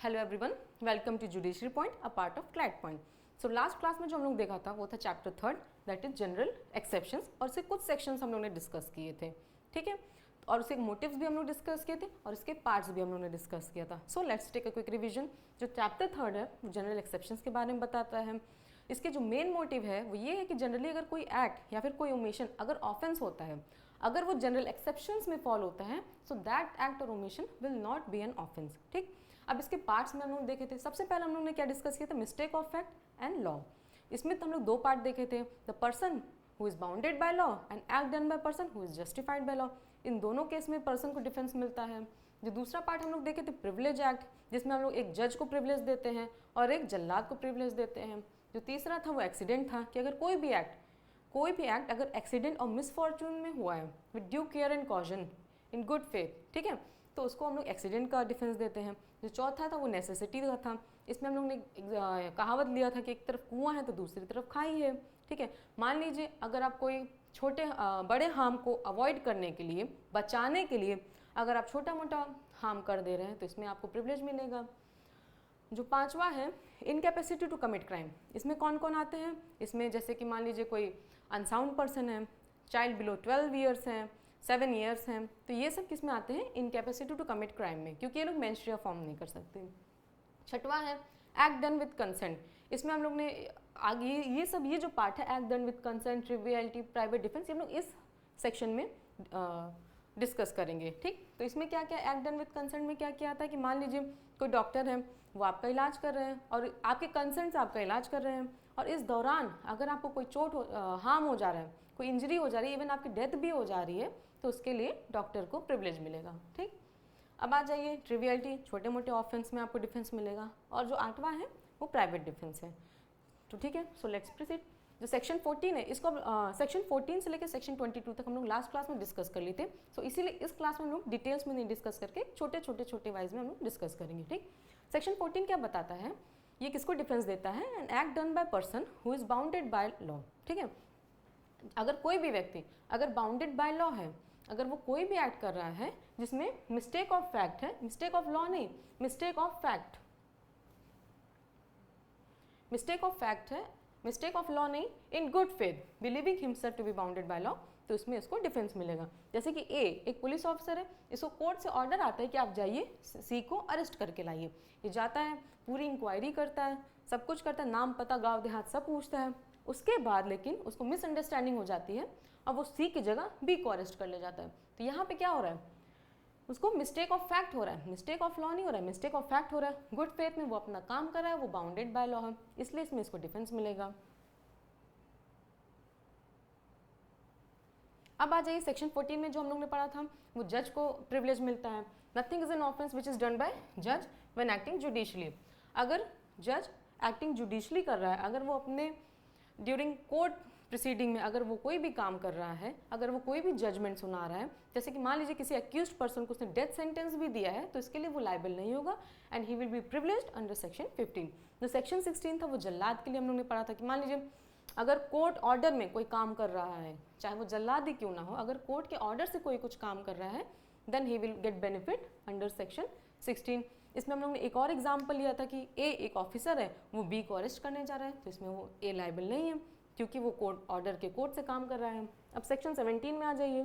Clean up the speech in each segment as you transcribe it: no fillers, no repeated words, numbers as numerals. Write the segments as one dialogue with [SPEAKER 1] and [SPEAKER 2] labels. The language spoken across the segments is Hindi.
[SPEAKER 1] Hello everyone, welcome to judiciary point, a part of CLAT point. So last class में जो हम लोग देखा था वो था chapter 3, that is general exceptions, और उसके कुछ सेक्शंस हम लोग ने डिस्कस किए थे, ठीक है। और उसके मोटिव्स भी हम लोग डिस्कस किए थे और इसके पार्ट्स भी हम लोग ने डिस्कस किया था। So let's take a quick revision. जो चैप्टर 3 है वो जनरल एक्सेप्शंस के बारे में बताता है। इसके जो मेन मोटिव है वो ये है कि जनरली अगर कोई एक्ट या फिर कोई ओमिशन अगर ऑफेंस होता है, अगर वो जनरल एक्सेप्शंस में फॉल होता है, सो दैट एक्ट और omission will not B an offence, ठीक। अब इसके पार्ट्स में हम लोग देखे थे। सबसे पहले हम लोग ने क्या डिस्कस किया था, mistake of fact and law. इसमें तो हम लोग दो पार्ट देखे थे, the person who is bounded by law and act done by person who is justified by law. इन दोनों केस में पर्सन को डिफेंस मिलता है। जो दूसरा पार्ट हम लोग देखे थे, प्रिविलेज एक्ट, जिसमें हम लोग एक जज को प्रिविलेज देते हैं और एक जल्लाद को प्रिविलेज देते हैं। जो तीसरा था वो एक्सीडेंट था, कि अगर कोई भी एक्ट अगर एक्सीडेंट और मिसफॉर्चून में हुआ है with due care and caution in good faith, ठीक है, तो उसको हम लोग एक्सीडेंट का डिफेंस देते हैं। जो चौथा था वो नेसेसिटी का था। इसमें हम लोग ने कहावत लिया था कि एक तरफ कुआं है तो दूसरी तरफ खाई है, ठीक है। मान लीजिए अगर आप कोई बड़े हार्म को अवॉइड करने के लिए, बचाने के लिए अगर आप छोटा मोटा हार्म कर दे रहे हैं तो इसमें आपको प्रिविलेज मिलेगा। जो पांचवा है इनकैपेसिटी टू कमिट क्राइम, इसमें कौन कौन आते हैं, इसमें जैसे कि मान लीजिए कोई अनसाउंड पर्सन है, चाइल्ड बिलो 12 ईयर्स हैं, 7 ईयर्स हैं, तो ये सब किस में आते हैं, इनकैपेसिटी टू कमिट क्राइम में, क्योंकि ये लोग मेंस्ट्रुअल फॉर्म नहीं कर सकते। छठवां है एक्ट डन विद कंसेंट। इसमें हम लोग ने आगे ये जो पार्ट है, act done with consent, triviality, private defence, ये हम लोग इस सेक्शन में डिस्कस करेंगे, ठीक। तो इसमें क्या क्या एक्ट डन विद कंसेंट में क्या क्या आता है कि मान लीजिए कोई डॉक्टर है, वो आपका इलाज कर रहे हैं और आपके कंसेंट से आपका इलाज कर रहे हैं, और इस दौरान अगर आपको कोई हार्म हो जा रहा है, कोई इंजरी हो जा रही है, इवन आपकी डेथ भी हो जा रही है, तो उसके लिए डॉक्टर को प्रिविलेज मिलेगा, ठीक। अब आ जाइए ट्रिवियलिटी, छोटे मोटे ऑफेंस में आपको डिफेंस मिलेगा। और जो आठवां है वो प्राइवेट डिफेंस है, तो ठीक है। So let's proceed. जो सेक्शन 14 है, इसको सेक्शन 14 से लेकर सेक्शन 22 तक हम लोग लास्ट क्लास में डिस्कस कर लिए थे। सो इसीलिए इस क्लास में हम लोग डिटेल्स में नहीं डिस्कस करके छोटे वाइज में हम लोग डिस्कस करेंगे, ठीक। सेक्शन 14 क्या बताता है, ये किसको डिफेंस देता है, an act done by person who is bounded by law, ठीक है। अगर कोई भी व्यक्ति अगर बाउंडेड बाय लॉ है, अगर वो कोई भी एक्ट कर रहा है जिसमें मिस्टेक ऑफ फैक्ट है, मिस्टेक ऑफ लॉ नहीं, mistake of fact, mistake of fact है, मिस्टेक ऑफ लॉ नहीं, in good faith believing himself to be bounded by law, तो इसमें इसको डिफेंस मिलेगा। जैसे कि ए एक पुलिस ऑफिसर है, इसको कोर्ट से ऑर्डर आता है कि आप जाइए सी को अरेस्ट करके लाइए। ये जाता है, पूरी इंक्वायरी करता है, सब कुछ करता है, नाम पता गाँव देहात सब पूछता है। उसके बाद लेकिन उसको मिसअंडरस्टैंडिंग हो जाती है और वो सी की जगह बी को अरेस्ट कर ले जाता है। तो यहाँ पे क्या हो रहा है, उसको मिस्टेक ऑफ फैक्ट हो रहा है, मिस्टेक ऑफ लॉ नहीं हो रहा है, मिस्टेक ऑफ फैक्ट हो रहा है। गुड फेथ में वो अपना काम कर रहा है, वो बाउंडेड बाय लॉ है, इसलिए इसमें इसको डिफेंस मिलेगा। अब आ जाइए सेक्शन 14 में जो हम लोग ने पढ़ा था, वो जज को प्रिविलेज मिलता है। Nothing is an offence which is done bye जज व्हेन एक्टिंग जुडिशली। अगर जज एक्टिंग जुडिशली कर रहा है, अगर वो अपने ड्यूरिंग कोर्ट प्रोसीडिंग में अगर वो कोई भी काम कर रहा है, अगर वो कोई भी जजमेंट सुना रहा है, जैसे कि मान लीजिए किसी अक्यूज्ड पर्सन को उसने डेथ सेंटेंस भी दिया है, तो इसके लिए वो लायबल नहीं होगा and he will be privileged under section 15। जो सेक्शन 16 था वो जल्लाद के लिए हम लोग ने पढ़ा था कि मान लीजिए अगर कोर्ट ऑर्डर में कोई काम कर रहा है, चाहे वो जल्लाद ही क्यों ना हो, अगर कोर्ट के ऑर्डर से कोई कुछ काम कर रहा है, then he will get benefit under section 16। इसमें हम लोग ने एक और एग्जाम्पल लिया था कि ए एक ऑफिसर है, वो बी को अरेस्ट करने जा रहा है, तो इसमें वो ए लायबल नहीं है क्योंकि वो कोर्ट ऑर्डर के कोर्ट से काम कर रहा है। अब सेक्शन 17 में आ जाइए।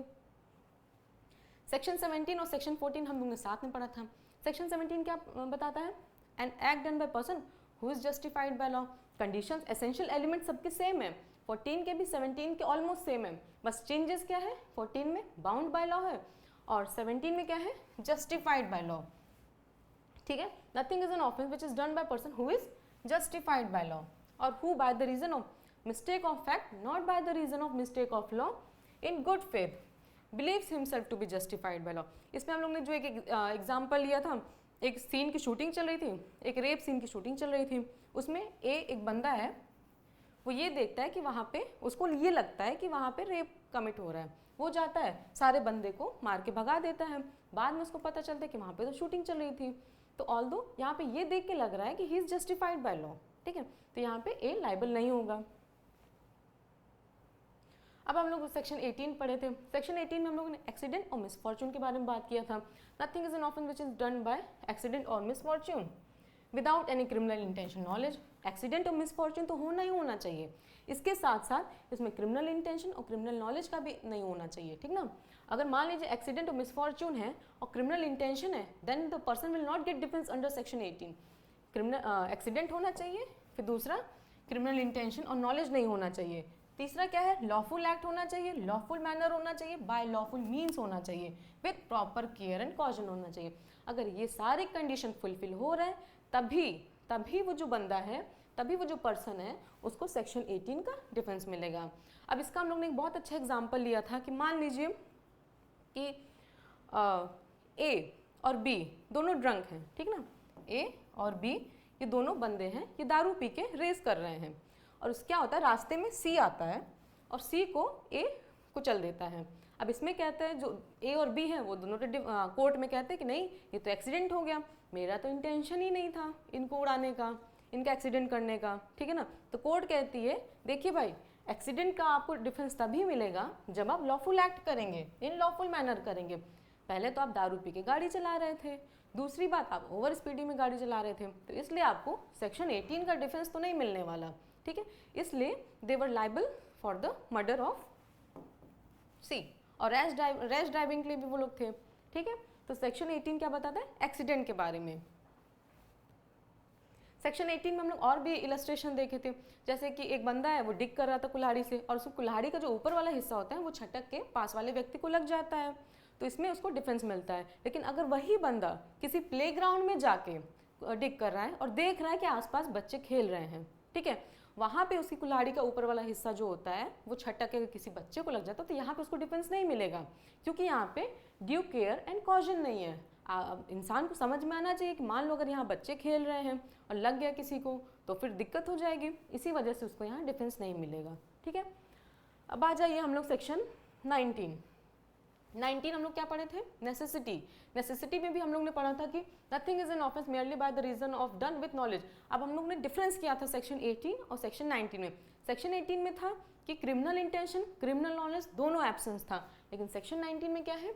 [SPEAKER 1] सेक्शन 17 और सेक्शन 14 हम लोग ने साथ में पढ़ा था। सेक्शन 17 क्या बताता है, an act done by person who is justified by law. Conditions, essential element सबके सेम है, 14 के भी 17 के ऑलमोस्ट सेम है, बस चेंजेस क्या है, 14 में बाउंड बाय लॉ है और 17 में क्या है, जस्टिफाइड बाय लॉ, ठीक है। Nothing is an offence which is done by person who is justified by law, और who by the reason of mistake of fact, not by the reason of mistake of law, in good faith believes himself to be justified by law. इसमें हम लोग ने जो एक एग्जाम्पल लिया था, एक सीन की शूटिंग चल रही थी, एक रेप सीन की शूटिंग चल रही थी। उसमें एक बंदा है, वो ये देखता है कि वहाँ पे उसको ये लगता है कि वहाँ पे रेप कमिट हो रहा है, वो जाता है सारे बंदे को मार के भगा देता है। बाद में उसको पता चलता है कि वहाँ पे तो शूटिंग चल रही थी, तो ऑल्दो यहाँ पे ये देख के लग रहा है कि he is justified by law, ठीक है, तो यहाँ पे ए लायबल नहीं होगा। अब हम लोग सेक्शन 18 पढ़े थे। सेक्शन 18 में हम लोगों ने एक्सीडेंट और मिसफॉर्चून के बारे में बात किया था। Nothing is an offence which is done by accident और misfortune. Without any criminal intention knowledge. Accident और मिसफॉर्चून तो होना ही होना चाहिए, इसके साथ साथ इसमें क्रिमिनल इंटेंशन और क्रिमिनल नॉलेज का भी नहीं होना चाहिए, ठीक ना। अगर मान लीजिए एक्सीडेंट और मिसफॉर्चून है और क्रिमिनल इंटेंशन है, then the person will not get defence under section 18। Criminal accident होना चाहिए, फिर दूसरा क्रिमिनल इंटेंशन और नॉलेज नहीं होना चाहिए, तीसरा क्या है, लॉफुल एक्ट होना चाहिए, लॉफुल मैनर होना चाहिए, बाय लॉफुल मीन्स होना चाहिए, विद प्रॉपर केयर एंड कॉजन होना चाहिए। अगर ये सारे कंडीशन फुलफिल हो रहे हैं तभी वो जो बंदा है, तभी वो जो पर्सन है, उसको सेक्शन 18 का डिफेंस मिलेगा। अब इसका हम लोग ने एक बहुत अच्छा एग्जाम्पल लिया था कि मान लीजिए कि ए और बी दोनों ड्रंक हैं, ठीक ना। ए और बी ये दोनों बंदे हैं, ये दारू पी के रेस कर रहे हैं, और क्या होता है, रास्ते में सी आता है और सी को ए कुचल देता है। अब इसमें कहते हैं जो ए और बी हैं वो दोनों कोर्ट में कहते हैं कि नहीं, ये तो एक्सीडेंट हो गया, मेरा तो इंटेंशन ही नहीं था इनको उड़ाने का, इनका एक्सीडेंट करने का, ठीक है ना। तो कोर्ट कहती है देखिए भाई, एक्सीडेंट का आपको डिफेंस तभी मिलेगा जब आप लॉफुल एक्ट करेंगे, इन लॉफुल मैनर करेंगे। पहले तो आप दारू पी के गाड़ी चला रहे थे, दूसरी बात आप ओवर स्पीडिंग में गाड़ी चला रहे थे, तो इसलिए आपको सेक्शन 18 का डिफेंस तो नहीं मिलने वाला, ठीक है। इसलिए they were liable for the murder of C, और रैश ड्राइविंग के लिए भी वो लोग थे, ठीक है। तो सेक्शन 18 क्या बताता है, एक्सीडेंट के बारे में। सेक्शन 18 में हम लोग और भी इलस्ट्रेशन देखे थे, जैसे कि एक बंदा है वो डिग कर रहा था कुल्हाड़ी से, और उसको कुल्हाड़ी का जो ऊपर वाला हिस्सा होता है वो छटक के पास वाले व्यक्ति को लग जाता है, तो इसमें उसको डिफेंस मिलता है। लेकिन अगर वही बंदा किसी प्लेग्राउंड में जाके डिग कर रहा है और देख रहा है कि आसपास बच्चे खेल रहे हैं, ठीक है, वहाँ पे उसकी कुल्हाड़ी का ऊपर वाला हिस्सा जो होता है वो छटक के किसी बच्चे को लग जाता है, तो यहाँ पे उसको डिफेंस नहीं मिलेगा, क्योंकि यहाँ पे ड्यू केयर एंड कॉजन नहीं है। इंसान को समझ में आना चाहिए कि मान लो अगर यहाँ बच्चे खेल रहे हैं और लग गया किसी को तो फिर दिक्कत हो जाएगी, इसी वजह से उसको यहाँ डिफेंस नहीं मिलेगा, ठीक है। अब आ जाइए हम लोग सेक्शन 19 हम लोग क्या पढ़े थे, नेसेसिटी में भी हम लोग ने पढ़ा था कि nothing is an offence merely by the reason of done with knowledge. अब हम लोग ने डिफरेंस किया था सेक्शन 18 और सेक्शन 19 में। सेक्शन 18 में था कि क्रिमिनल इंटेंशन क्रिमिनल नॉलेज दोनों एब्सेंस था, लेकिन सेक्शन 19 में क्या है,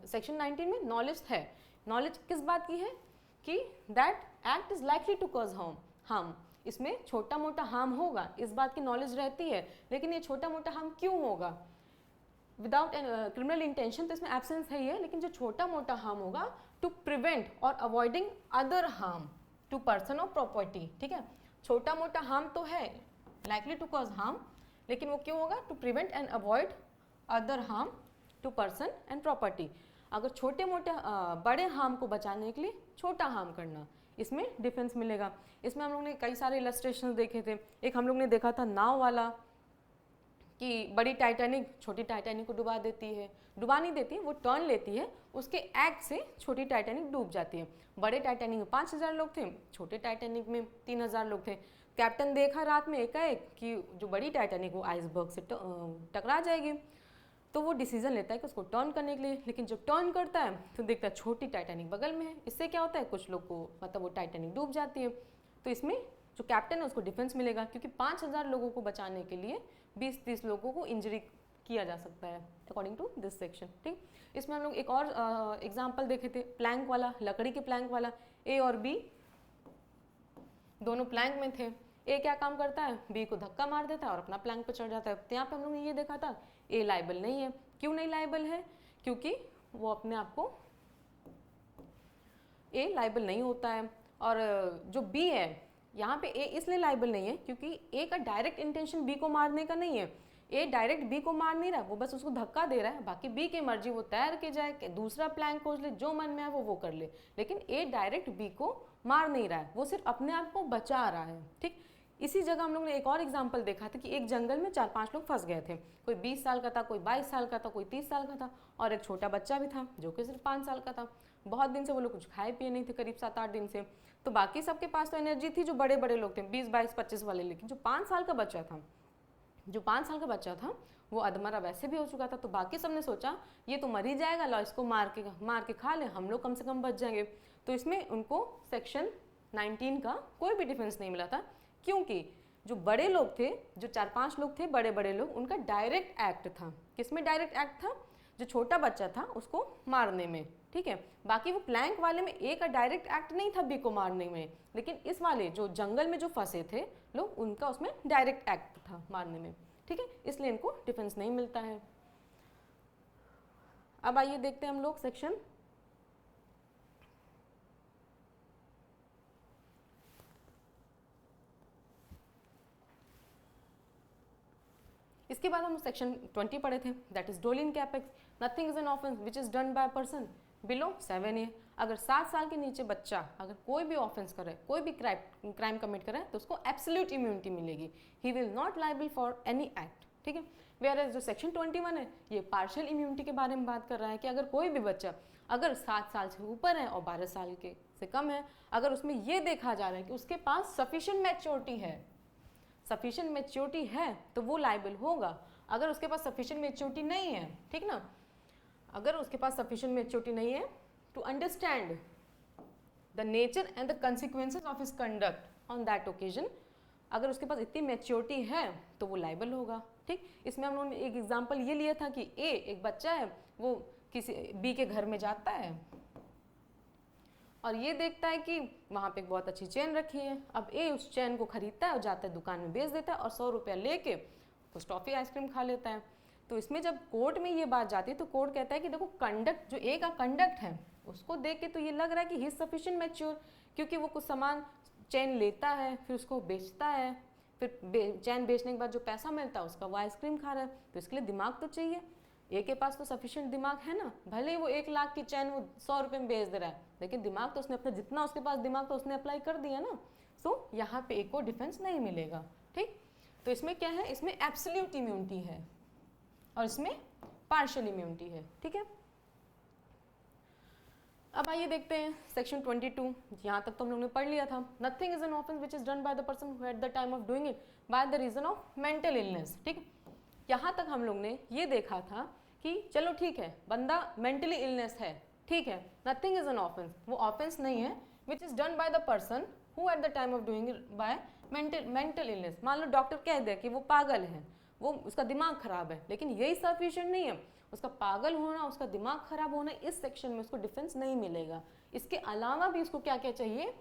[SPEAKER 1] सेक्शन 19 में नॉलेज है। नॉलेज किस बात की है कि that act is likely to cause harm, इसमें छोटा मोटा हार्म होगा, इस बात की नॉलेज रहती है, लेकिन ये छोटा मोटा हार्म क्यों होगा, विदाउट क्रिमिनल इंटेंशन तो इसमें एब्सेंस है ही है, लेकिन जो छोटा मोटा हार्म होगा टू प्रिवेंट और avoiding other harm to person और प्रॉपर्टी, ठीक है। छोटा मोटा हार्म तो है लाइकली टू कॉज हार्म, लेकिन वो क्यों होगा, to prevent and avoid other harm to person and property. अगर छोटे मोटे बड़े हार्म को बचाने के लिए छोटा हार्म करना, इसमें डिफेंस मिलेगा। इसमें हम लोग ने कई सारे इलस्ट्रेशन देखे थे। एक हम लोग ने देखा था नाव वाला, कि बड़ी टाइटैनिक छोटी टाइटैनिक को डुबा देती है, डुबा नहीं देती है, वो टर्न लेती है, उसके एक्ट से छोटी टाइटैनिक डूब जाती है। बड़े टाइटैनिक में 5000 लोग थे, छोटे टाइटैनिक में 3000 लोग थे। कैप्टन देखा रात में एकाएक कि जो बड़ी टाइटैनिक वो आइसबर्ग से टकरा जाएगी, तो वो डिसीजन लेता है कि उसको टर्न करने के लिए, लेकिन जब टर्न करता है तो देखता है छोटी टाइटैनिक बगल में है। इससे क्या होता है, कुछ लोग को मतलब वो टाइटैनिक डूब जाती है। तो इसमें जो कैप्टन है उसको डिफेंस मिलेगा, क्योंकि 5000 लोगों को बचाने के लिए 20-30 लोगों को इंजरी किया जा सकता है अकॉर्डिंग टू दिस सेक्शन, ठीक। इसमें हम लोग एक और एग्जाम्पल देखे थे, प्लैंक वाला, लकड़ी के प्लैंक वाला। ए और बी दोनों प्लैंक में थे। ए क्या काम करता है, बी को धक्का मार देता है और अपना प्लैंक पे चढ़ जाता है। तो यहाँ पे हम लोग ने ये देखा था ए लाइबल नहीं है। क्यों नहीं लाइबल है, क्योंकि वो अपने आप को ए लाइबल नहीं होता है। और जो बी है यहाँ पे ए इसलिए लाइबल नहीं है क्योंकि ए का डायरेक्ट इंटेंशन बी को मारने का नहीं है। ए डायरेक्ट बी को मार नहीं रहा है, वो बस उसको धक्का दे रहा है। बाकी बी की मर्जी, वो तैर के जाए, दूसरा प्लैंक खोज ले, जो मन में आए वो कर ले, लेकिन ए डायरेक्ट बी को मार नहीं रहा है, वो सिर्फ अपने आप को बचा रहा है, ठीक। इसी जगह हम लोग ने एक और एग्जाम्पल देखा था कि एक जंगल में 4-5 लोग फंस गए थे। कोई 20 साल का था, कोई 22 साल का था, कोई 30 साल का था, और एक छोटा बच्चा भी था जो कि सिर्फ 5 साल का था। बहुत दिन से वो लोग कुछ खाए पिए नहीं थे, करीब 7-8 दिन से। तो बाकी सबके पास तो एनर्जी थी, जो बड़े बड़े लोग थे 20-22-25 वाले, लेकिन जो 5 साल का बच्चा था वो अधमरा वैसे भी हो चुका था। तो बाकी सबने सोचा ये तो मर ही जाएगा, लो इसको मार के खा ले, हम लोग कम से कम बच जाएंगे। तो इसमें उनको सेक्शन 19 का कोई भी डिफेंस नहीं मिला था, क्योंकि जो बड़े लोग थे, जो 4-5 लोग थे बड़े बड़े लोग, उनका डायरेक्ट एक्ट था। किसमें डायरेक्ट एक्ट था, जो छोटा बच्चा था उसको मारने में, ठीक है। बाकी वो प्लैंक वाले में ए का डायरेक्ट एक्ट नहीं था बी को मारने में, लेकिन इस वाले जो जंगल में जो फंसे थे लोग, उनका उसमें डायरेक्ट एक्ट था मारने में, ठीक है, इसलिए इनको डिफेंस नहीं मिलता है। अब आइए देखते हैं हम लोग सेक्शन इसके बाद हम सेक्शन 20 पढ़े थे, that is Dolin capex, nothing is an offence which is done by person below 7 year. अगर 7 साल के नीचे बच्चा अगर कोई भी ऑफेंस करे, कोई भी क्राइम कमिट करे, तो उसको एब्सोल्यूट इम्यूनिटी मिलेगी, he will not liable for any act, ठीक है। वेयर एज जो सेक्शन 21 है ये पार्शियल इम्यूनिटी के बारे में बात कर रहा है कि अगर कोई भी बच्चा अगर 7 साल से ऊपर है और 12 साल के से कम है, अगर उसमें ये देखा जा रहा है कि उसके पास सफिशिएंट मैच्योरिटी है, सफिशिएंट मैच्योरिटी है तो वो लाइबल होगा। अगर उसके पास सफिशिएंट मैच्योरिटी नहीं है, ठीक ना, अगर उसके पास सफिशिएंट मैच्योरिटी नहीं है to understand the nature and the consequences of his conduct on that occasion, अगर उसके पास इतनी मैच्योरिटी है तो वो लाइबल होगा, ठीक। इसमें हम लोगों ने एक एग्जांपल ये लिया था कि ए एक बच्चा है, वो किसी बी के घर में जाता है और ये देखता है कि वहाँ पे एक बहुत अच्छी चेन रखी है। अब ए उस चेन को खरीदता है और जाता है दुकान में बेच देता है और 100 रुपया लेके कुछ टॉफ़ी आइसक्रीम खा लेता है। तो इसमें जब कोर्ट में ये बात जाती है तो कोर्ट कहता है कि देखो कंडक्ट जो ए का कंडक्ट है उसको देख के तो ये लग रहा है कि ही इज सफिशिएंट मैच्योर, क्योंकि वो कुछ सामान चेन लेता है फिर उसको बेचता है, फिर चैन बेचने के बाद जो पैसा मिलता है उसका वो आइसक्रीम खा रहा है, तो इसके लिए दिमाग तो चाहिए। ए के पास तो सफिशिएंट दिमाग है ना, भले ही वो 1 लाख की चैन वो 100 रुपये में बेच दे रहा है, लेकिन दिमाग तो उसने अपना जितना उसके पास दिमाग तो उसने अप्लाई कर दिया ना। सो यहाँ पे ए को डिफेंस नहीं मिलेगा, ठीक। तो इसमें क्या है, इसमें एब्सोल्यूट इम्यूनिटी है और इसमें पार्शियल इम्यूनिटी है, ठीक है। अब आइए देखते हैं सेक्शन 22, यहाँ तक तो हम लोग ने पढ़ लिया था। Nothing is an offence which is done by the person who at the time of doing it by the reason of mental illness, ठीक। यहाँ तक हम लोग ने ये देखा था कि चलो ठीक है बंदा मेंटली इलनेस है, ठीक है, नथिंग इज एन ऑफेंस, वो ऑफेंस नहीं है विच is done by the person who at the time of doing it bye mental illness. मान लो डॉक्टर कह दे कि वो पागल है, वो उसका दिमाग खराब है, लेकिन यही सफिशिएंट नहीं है, उसका पागल होना उसका दिमाग खराब होना, इस सेक्शन में उसको डिफेंस नहीं मिलेगा। इसके अलावा भी उसको क्या क्या चाहिए,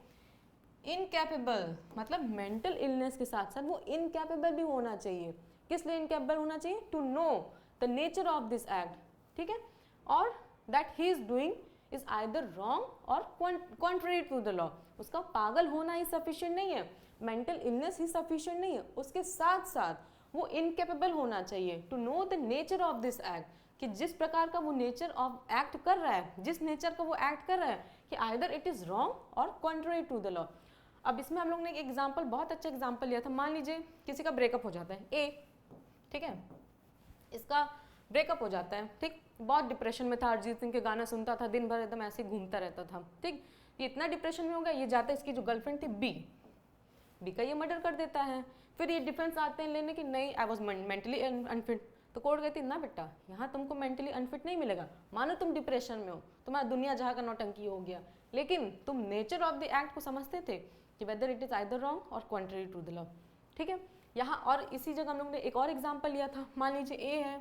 [SPEAKER 1] इनकैपेबल, मतलब मेंटल इलनेस के साथ साथ वो इनकैपेबल भी होना चाहिए। किस लिए इनकैपेबल होना चाहिए, to know the nature of this act, ठीक है, और that he is doing is either wrong और कॉन्ट्ररी टू द लॉ। उसका पागल होना ही सफिशिएंट नहीं है, मेंटल इलनेस ही सफिशिएंट नहीं है, उसके साथ साथ वो इनकेपेबल होना चाहिए to know the nature of this act, कि जिस प्रकार का वो नेचर ऑफ एक्ट कर रहा है, जिस नेचर का वो एक्ट कर रहा है, कि आइदर इट इज रॉन्ग और कॉन्ट्ररी टू द लॉ। अब इसमें हम लोग ने एक एग्जाम्पल, बहुत अच्छा एग्जाम्पल लिया था। मान लीजिए किसी का ब्रेकअप हो जाता है, ए, ठीक है, इसका ब्रेकअप हो जाता है, ठीक, बहुत डिप्रेशन में था, अरिजीत सिंह के गाना सुनता था, दिन भर एकदम ऐसे घूमता रहता था, ठीक, ये इतना डिप्रेशन में हो गया, ये जाता है इसकी जो गर्लफ्रेंड थी बी का ये मर्डर कर देता है। फिर ये डिफेंस आते हैं लेने की नहीं, आई वॉज मेंटली अनफिट, तो कोर्ट कहती ना बेटा यहाँ तुमको मेंटली अनफिट नहीं मिलेगा, मानो तुम डिप्रेशन में हो, तुम्हारा दुनिया जहाँ का नौटंकी हो गया, लेकिन तुम नेचर ऑफ द एक्ट को समझते थे कि whether it is either wrong और कॉन्ट्ररी टू द लॉ, ठीक है। यहाँ और इसी जगह हम लोग ने एक और एग्जाम्पल लिया था। मान लीजिए ए है,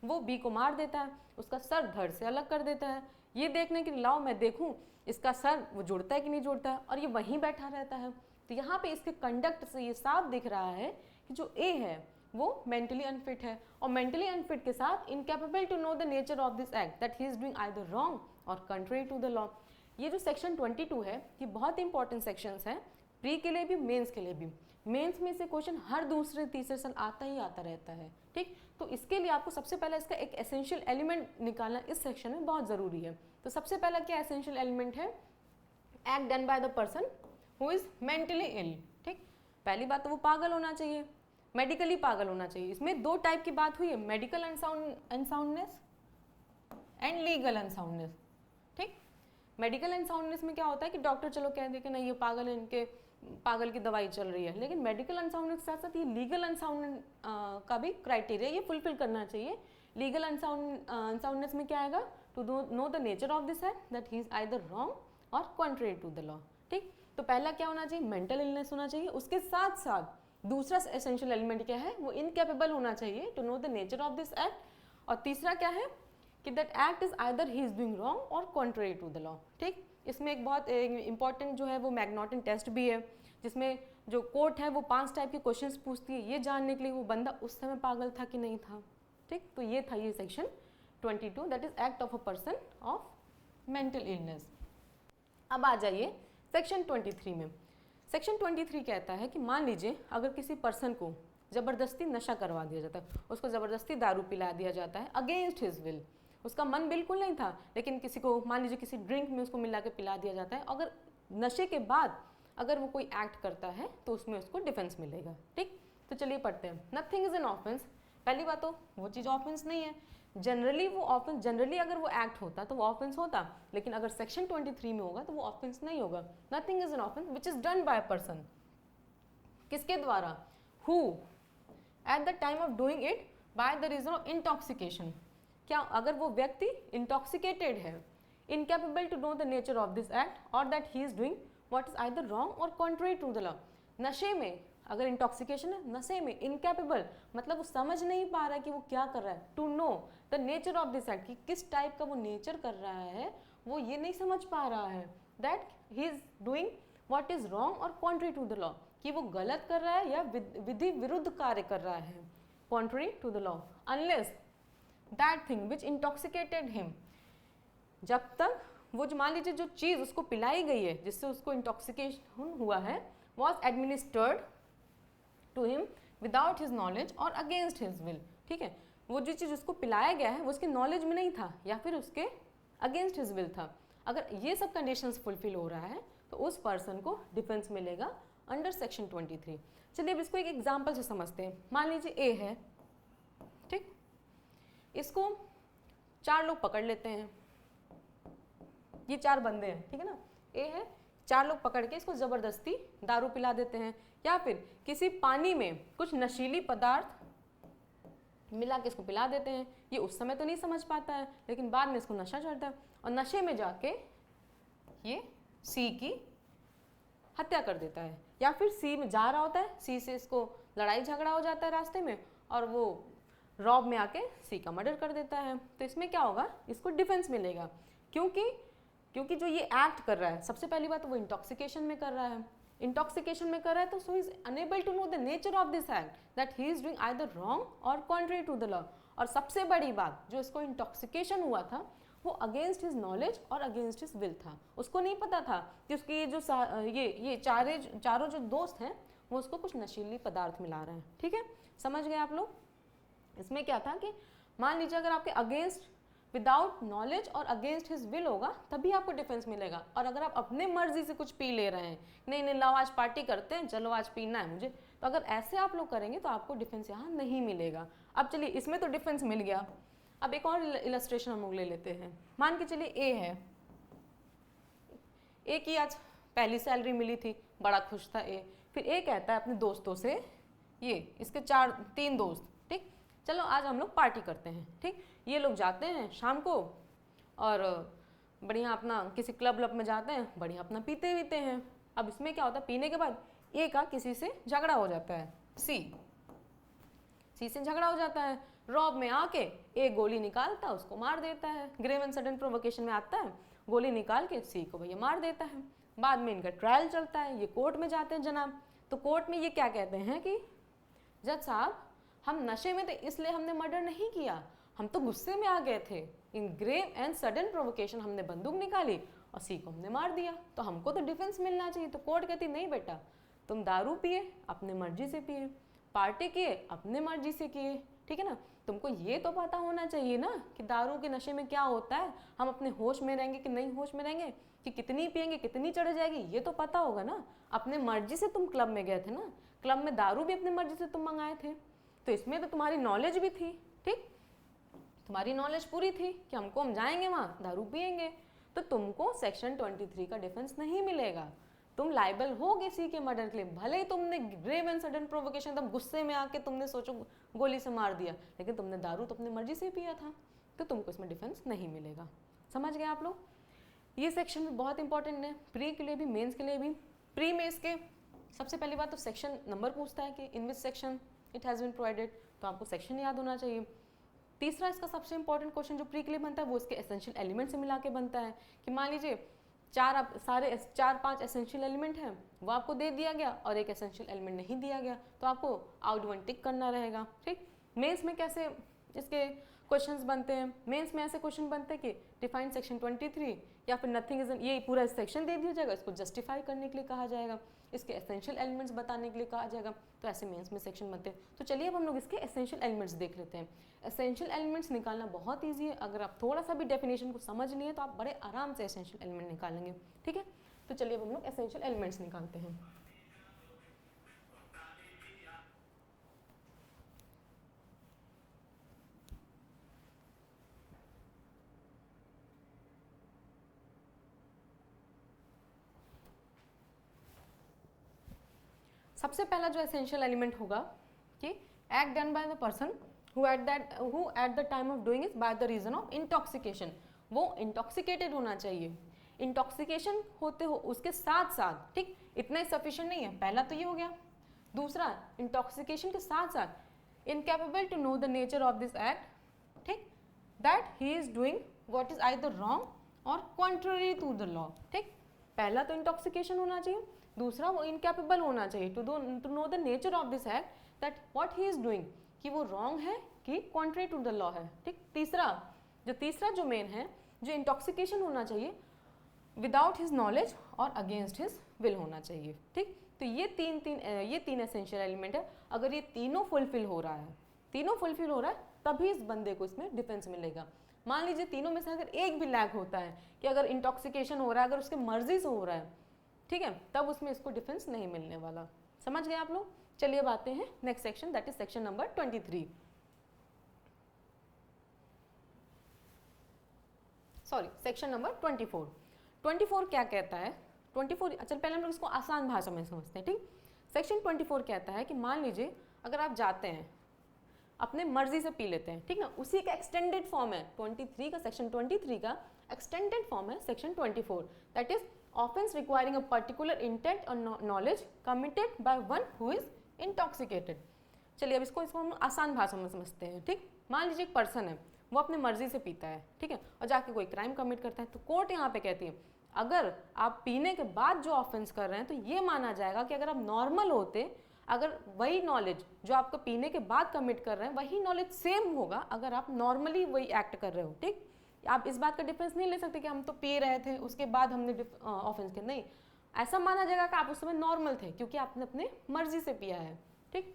[SPEAKER 1] वो बी को मार देता है, उसका सर धड़ से अलग कर देता है, ये देखने के लिए लाओ मैं देखूं इसका सर वो जुड़ता है कि नहीं जुड़ता है, और ये वहीं बैठा रहता है। तो यहाँ पे इसके कंडक्ट से ये साफ दिख रहा है कि जो ए है वो मेंटली अनफिट है, और मेंटली अनफिट के साथ incapable to know the nature of this act that he is doing either wrong और कंट्री टू द लॉ। ये जो सेक्शन 22 है ये बहुत इंपॉर्टेंट सेक्शंस है, प्री के लिए भी मेंस के लिए भी। मेंस में से क्वेश्चन हर दूसरे तीसरे साल आता ही आता रहता है, ठीक। तो इसके लिए आपको सबसे पहले इसका एक एसेंशियल एलिमेंट निकालना इस सेक्शन में बहुत ज़रूरी है। तो सबसे पहला क्या एसेंशियल एलिमेंट है, act done by the person who is mentally ill, ठीक। पहली बात तो वो पागल होना चाहिए, मेडिकली पागल होना चाहिए। इसमें 2 टाइप की बात हुई है, medical unsoundness and legal unsoundness, ठीक। मेडिकल अनसाउंडनेस में क्या होता है कि डॉक्टर चलो कह दे कि नहीं ये पागल है, इनके पागल की दवाई चल रही है, लेकिन मेडिकल अनसाउंडनेस के साथ साथ ये लीगल अनसाउंड का भी क्राइटेरिया ये फुलफिल करना चाहिए। लीगल अनसाउंडनेस में क्या आएगा, to know the nature of this act that he is either wrong और कॉन्ट्ररी टू द लॉ, ठीक। तो पहला क्या होना चाहिए, मेंटल इलनेस होना चाहिए, उसके साथ साथ दूसरा एसेंशियल एलिमेंट क्या है, वो इनकेपेबल होना चाहिए to know the nature of this act, और तीसरा क्या है कि that act is either he is doing wrong और कॉन्ट्रेरी टू द लॉ। ठीक, इसमें एक बहुत इंपॉर्टेंट जो है वो मैग्नॉटन टेस्ट भी है, जिसमें जो कोर्ट है वो 5 टाइप के क्वेश्चंस पूछती है ये जानने के लिए वो बंदा उस समय पागल था कि नहीं था। ठीक, तो ये था ये section 22, that is act of a person of mental illness. अब आ जाइए सेक्शन 23 में। सेक्शन 23 कहता है कि मान लीजिए अगर किसी पर्सन को ज़बरदस्ती नशा करवा दिया जाता है, उसको ज़बरदस्ती दारू पिला दिया जाता है अगेंस्ट हिज विल, उसका मन बिल्कुल नहीं था, लेकिन किसी को मान लीजिए किसी ड्रिंक में उसको मिला के पिला दिया जाता है, अगर नशे के बाद अगर वो कोई एक्ट करता है तो उसमें उसको डिफेंस मिलेगा। ठीक, तो चलिए पढ़ते हैं। नथिंग इज एन ऑफेंस, पहली बात तो वो चीज़ ऑफेंस नहीं है। जनरली वो ऑफेंस, जनरली अगर वो एक्ट होता तो वो ऑफेंस होता, लेकिन अगर सेक्शन 23 में होगा तो वो ऑफेंस नहीं होगा। Nothing is an offence which is done by a person, किसके द्वारा, who at the time of doing it by the reason of intoxication, क्या अगर वो व्यक्ति इंटॉक्सिकेटेड है, incapable to know the nature of this act और that he is doing what is either wrong और कॉन्ट्ररी टू द लॉ। नशे में अगर इंटॉक्सिकेशन है, नशे में इनकेपेबल मतलब वो समझ नहीं पा रहा है कि वो क्या कर रहा है, to know the nature of this act, कि किस टाइप का वो नेचर कर रहा है, वो ये नहीं समझ पा रहा है, that he is doing what is wrong और कॉन्ट्ररी टू द लॉ, कि वो गलत कर रहा है या विधि विरुद्ध कार्य कर रहा है, contrary to the law, unless that thing which intoxicated him, जब तक वो जो मान लीजिए जो चीज़ उसको पिलाई गई है जिससे उसको इंटॉक्सिकेशन हुआ है, was administered to him without his knowledge और अगेंस्ट हिज विल। ठीक है, वो जो चीज़ उसको पिलाया गया है वो उसके नॉलेज में नहीं था या फिर उसके अगेंस्ट हिज विल था। अगर ये सब कंडीशंस फुलफिल हो रहा है तो उस पर्सन को डिफेंस मिलेगा अंडर सेक्शन 23। चलिए अब इसको एक एग्जाम्पल से समझते हैं। मान लीजिए ए है, ठीक, इसको 4 लोग पकड़ लेते हैं, ये 4 बंदे हैं, ठीक है ना, ए है, 4 लोग पकड़ के इसको ज़बरदस्ती दारू पिला देते हैं या फिर किसी पानी में कुछ नशीली पदार्थ मिला के इसको पिला देते हैं। ये उस समय तो नहीं समझ पाता है, लेकिन बाद में इसको नशा चढ़ता है और नशे में जाके ये सी की हत्या कर देता है, या फिर सी में जा रहा होता है, सी से इसको लड़ाई झगड़ा हो जाता है रास्ते में और वो रॉब में आके सी का मर्डर कर देता है। तो इसमें क्या होगा, इसको डिफेंस मिलेगा, क्योंकि जो ये एक्ट कर रहा है, सबसे पहली बात वो इंटॉक्सिकेशन में कर रहा है, इंटॉक्सिकेशन में कर रहा है, तो so is unable to know the nature of this act that he is doing either wrong और कॉन्ट्ररी टू द लॉ। और सबसे बड़ी बात, जो इसको इंटॉक्सिकेशन हुआ था वो अगेंस्ट हिज नॉलेज और अगेंस्ट हिज विल था। उसको नहीं पता था कि उसके ये चारों जो दोस्त हैं वो उसको कुछ नशीली पदार्थ मिला रहे हैं। ठीक है, समझ गए आप लोग। इसमें क्या था कि मान लीजिए अगर आपके अगेंस्ट विदाउट नॉलेज और अगेंस्ट हिज विल होगा तभी आपको डिफेंस मिलेगा, और अगर आप अपने मर्जी से कुछ पी ले रहे हैं, नहीं लाओ आज पार्टी करते हैं, चलो आज पीना है मुझे, तो अगर ऐसे आप लोग करेंगे तो आपको डिफेंस यहाँ नहीं मिलेगा। अब चलिए इसमें तो डिफेंस मिल गया, अब एक और इलस्ट्रेशन हम लोग ले लेते हैं। मान के चलिए ए है, ए की आज पहली सैलरी मिली थी, बड़ा खुश था ए, फिर ए कहता है अपने दोस्तों से, ये इसके 3 दोस्त, ठीक, चलो आज हम लोग पार्टी करते हैं। ठीक, ये लोग जाते हैं शाम को और बढ़िया अपना किसी क्लब में जाते हैं, बढ़िया अपना पीते वीते हैं। अब इसमें क्या होता है, पीने के बाद ए का किसी से झगड़ा हो जाता है, सी से झगड़ा हो जाता है, रॉब में आके ए गोली निकालता है, उसको मार देता है, ग्रेव एंड सडन प्रोवोकेशन में आता है, गोली निकाल के सी को भैया मार देता है। बाद में इनका ट्रायल चलता है, ये कोर्ट में जाते हैं जनाब, तो कोर्ट में ये क्या कहते हैं कि जज साहब हम नशे में थे इसलिए हमने मर्डर नहीं किया, हम तो गुस्से में आ गए थे, इन ग्रेव एंड सडन प्रोवोकेशन हमने बंदूक निकाली और सी को हमने मार दिया, तो हमको तो डिफेंस मिलना चाहिए। तो कोर्ट कहती नहीं बेटा, तुम दारू पिए अपने मर्जी से पिए, पार्टी किए अपने मर्जी से किए, ठीक है ना, तुमको ये तो पता होना चाहिए ना कि दारू के नशे में क्या होता है, हम अपने होश में रहेंगे कि नहीं होश में रहेंगे, कि कितनी पिएंगे कितनी चढ़ जाएगी, ये तो पता होगा ना। अपने मर्जी से तुम क्लब में गए थे ना, क्लब में दारू भी अपनी मर्जी से तुम मंगाए थे, तो इसमें तो तुम्हारी नॉलेज भी थी, ठीक, तुम्हारी नॉलेज पूरी थी कि हम जाएंगे वहाँ दारू पिएंगे, तो तुमको सेक्शन 23 का डिफेंस नहीं मिलेगा, तुम लाइबल होगे सी के मर्डर के लिए। भले ही तुमने ग्रेव एंड सडन प्रोवोकेशन एकदम गुस्से में आके तुमने सोचो गोली से मार दिया, लेकिन तुमने दारू तो अपनी मर्जी से पिया था, तो तुमको इसमें डिफेंस नहीं मिलेगा। समझ गए आप लोग। ये सेक्शन भी बहुत इंपॉर्टेंट है, प्री के लिए भी मेंस के लिए भी। प्री में इसके सबसे पहली बात तो सेक्शन नंबर पूछता है कि in which section it has been provided, तो आपको सेक्शन याद होना चाहिए। तीसरा इसका सबसे इंपॉर्टेंट क्वेश्चन जो प्री के लिए बनता है वो इसके एसेंशियल एलिमेंट से मिला के बनता है कि मान लीजिए चार पांच एसेंशियल एलिमेंट हैं, वो आपको दे दिया गया और एक एसेंशियल एलिमेंट नहीं दिया गया, तो आपको आउट वन टिक करना रहेगा। ठीक, मेंस में कैसे इसके क्वेश्चंस बनते हैं, मेंस में ऐसे क्वेश्चन बनते हैं कि डिफाइन सेक्शन 23 या फिर नथिंग इज, ये पूरा सेक्शन दे दिया जाएगा, इसको जस्टिफाई करने के लिए कहा जाएगा, इसके एसेंशियल एलिमेंट्स बताने के लिए कहा जाएगा, तो ऐसे मेंस में सेक्शन बनते हैं। तो चलिए अब हम लोग इसके एसेंशियल एलिमेंट्स देख लेते हैं। एसेंशियल एलिमेंट्स निकालना बहुत ईजी है, अगर आप थोड़ा सा भी डेफिनेशन को समझ लिए तो आप बड़े आराम से एसेंशियल एलिमेंट निकालेंगे। ठीक है, तो चलिए अब हम लोग एसेंशियल एलिमेंट्स निकालते हैं। सबसे पहला जो एसेंशियल एलिमेंट होगा कि act done by the person who at the time of doing it by the reason of intoxication, वो इंटॉक्सिकेटेड होना चाहिए। इंटॉक्सिकेशन होते हो उसके साथ साथ, ठीक, इतना ही सफिशिएंट नहीं है, पहला तो ये हो गया। दूसरा, इंटॉक्सिकेशन के साथ साथ incapable to know the nature of this act, ठीक, that he is doing what is either wrong और कॉन्ट्ररी टू द लॉ। ठीक, पहला तो इंटॉक्सिकेशन होना चाहिए, दूसरा वो इनकैपेबल होना चाहिए to know the nature of this act that what he is doing, कि वो रॉन्ग है कि कॉन्ट्ररी टू द लॉ है। ठीक, तीसरा जो मेन है, जो इंटॉक्सिकेशन होना चाहिए विदाउट हिज नॉलेज और अगेंस्ट हिज विल होना चाहिए। ठीक, तो ये तीन एसेंशियल एलिमेंट है। अगर ये तीनों फुलफिल हो रहा है तभी इस बंदे को इसमें डिफेंस मिलेगा। मान लीजिए तीनों में से अगर एक भी लैग होता है कि अगर इंटॉक्सिकेशन हो रहा है, अगर उसके मर्जी से हो रहा है, ठीक है, तब उसमें इसको डिफेंस नहीं मिलने वाला। समझ गए आप लोग? चलिए अब आते हैं next section, that is section number 23। Sorry, section number 24। 24 क्या कहता है? 24, चल पहले हम लोग इसको आसान भाषा में समझते हैं। ठीक, सेक्शन 24 कहता है कि मान लीजिए अगर आप जाते हैं अपने मर्जी से पी लेते हैं, ठीक ना, उसी का एक्सटेंडेड फॉर्म है 23 का, सेक्शन 23 का एक्सटेंडेड फॉर्म है section 24, that is offence requiring a particular intent और knowledge committed by one who is intoxicated. चलिए अब इसको हम आसान भाषा में समझते हैं। ठीक, मान लीजिए एक पर्सन है, वो अपने मर्जी से पीता है, ठीक है, और जाके कोई क्राइम कमिट करता है, तो कोर्ट यहाँ पे कहती है अगर आप पीने के बाद जो ऑफेंस कर रहे हैं तो ये माना जाएगा कि अगर आप नॉर्मल होते, अगर वही नॉलेज जो आपको पीने के बाद कमिट कर रहे हैं वही नॉलेज सेम होगा अगर आप नॉर्मली वही एक्ट कर रहे हो। ठीक, आप इस बात का डिफरेंस नहीं ले सकते कि हम तो पी रहे थे उसके बाद हमने ऑफेंस किया, नहीं, ऐसा माना जाएगा कि आप उस समय नॉर्मल थे क्योंकि आपने अपने मर्जी से पिया है। ठीक,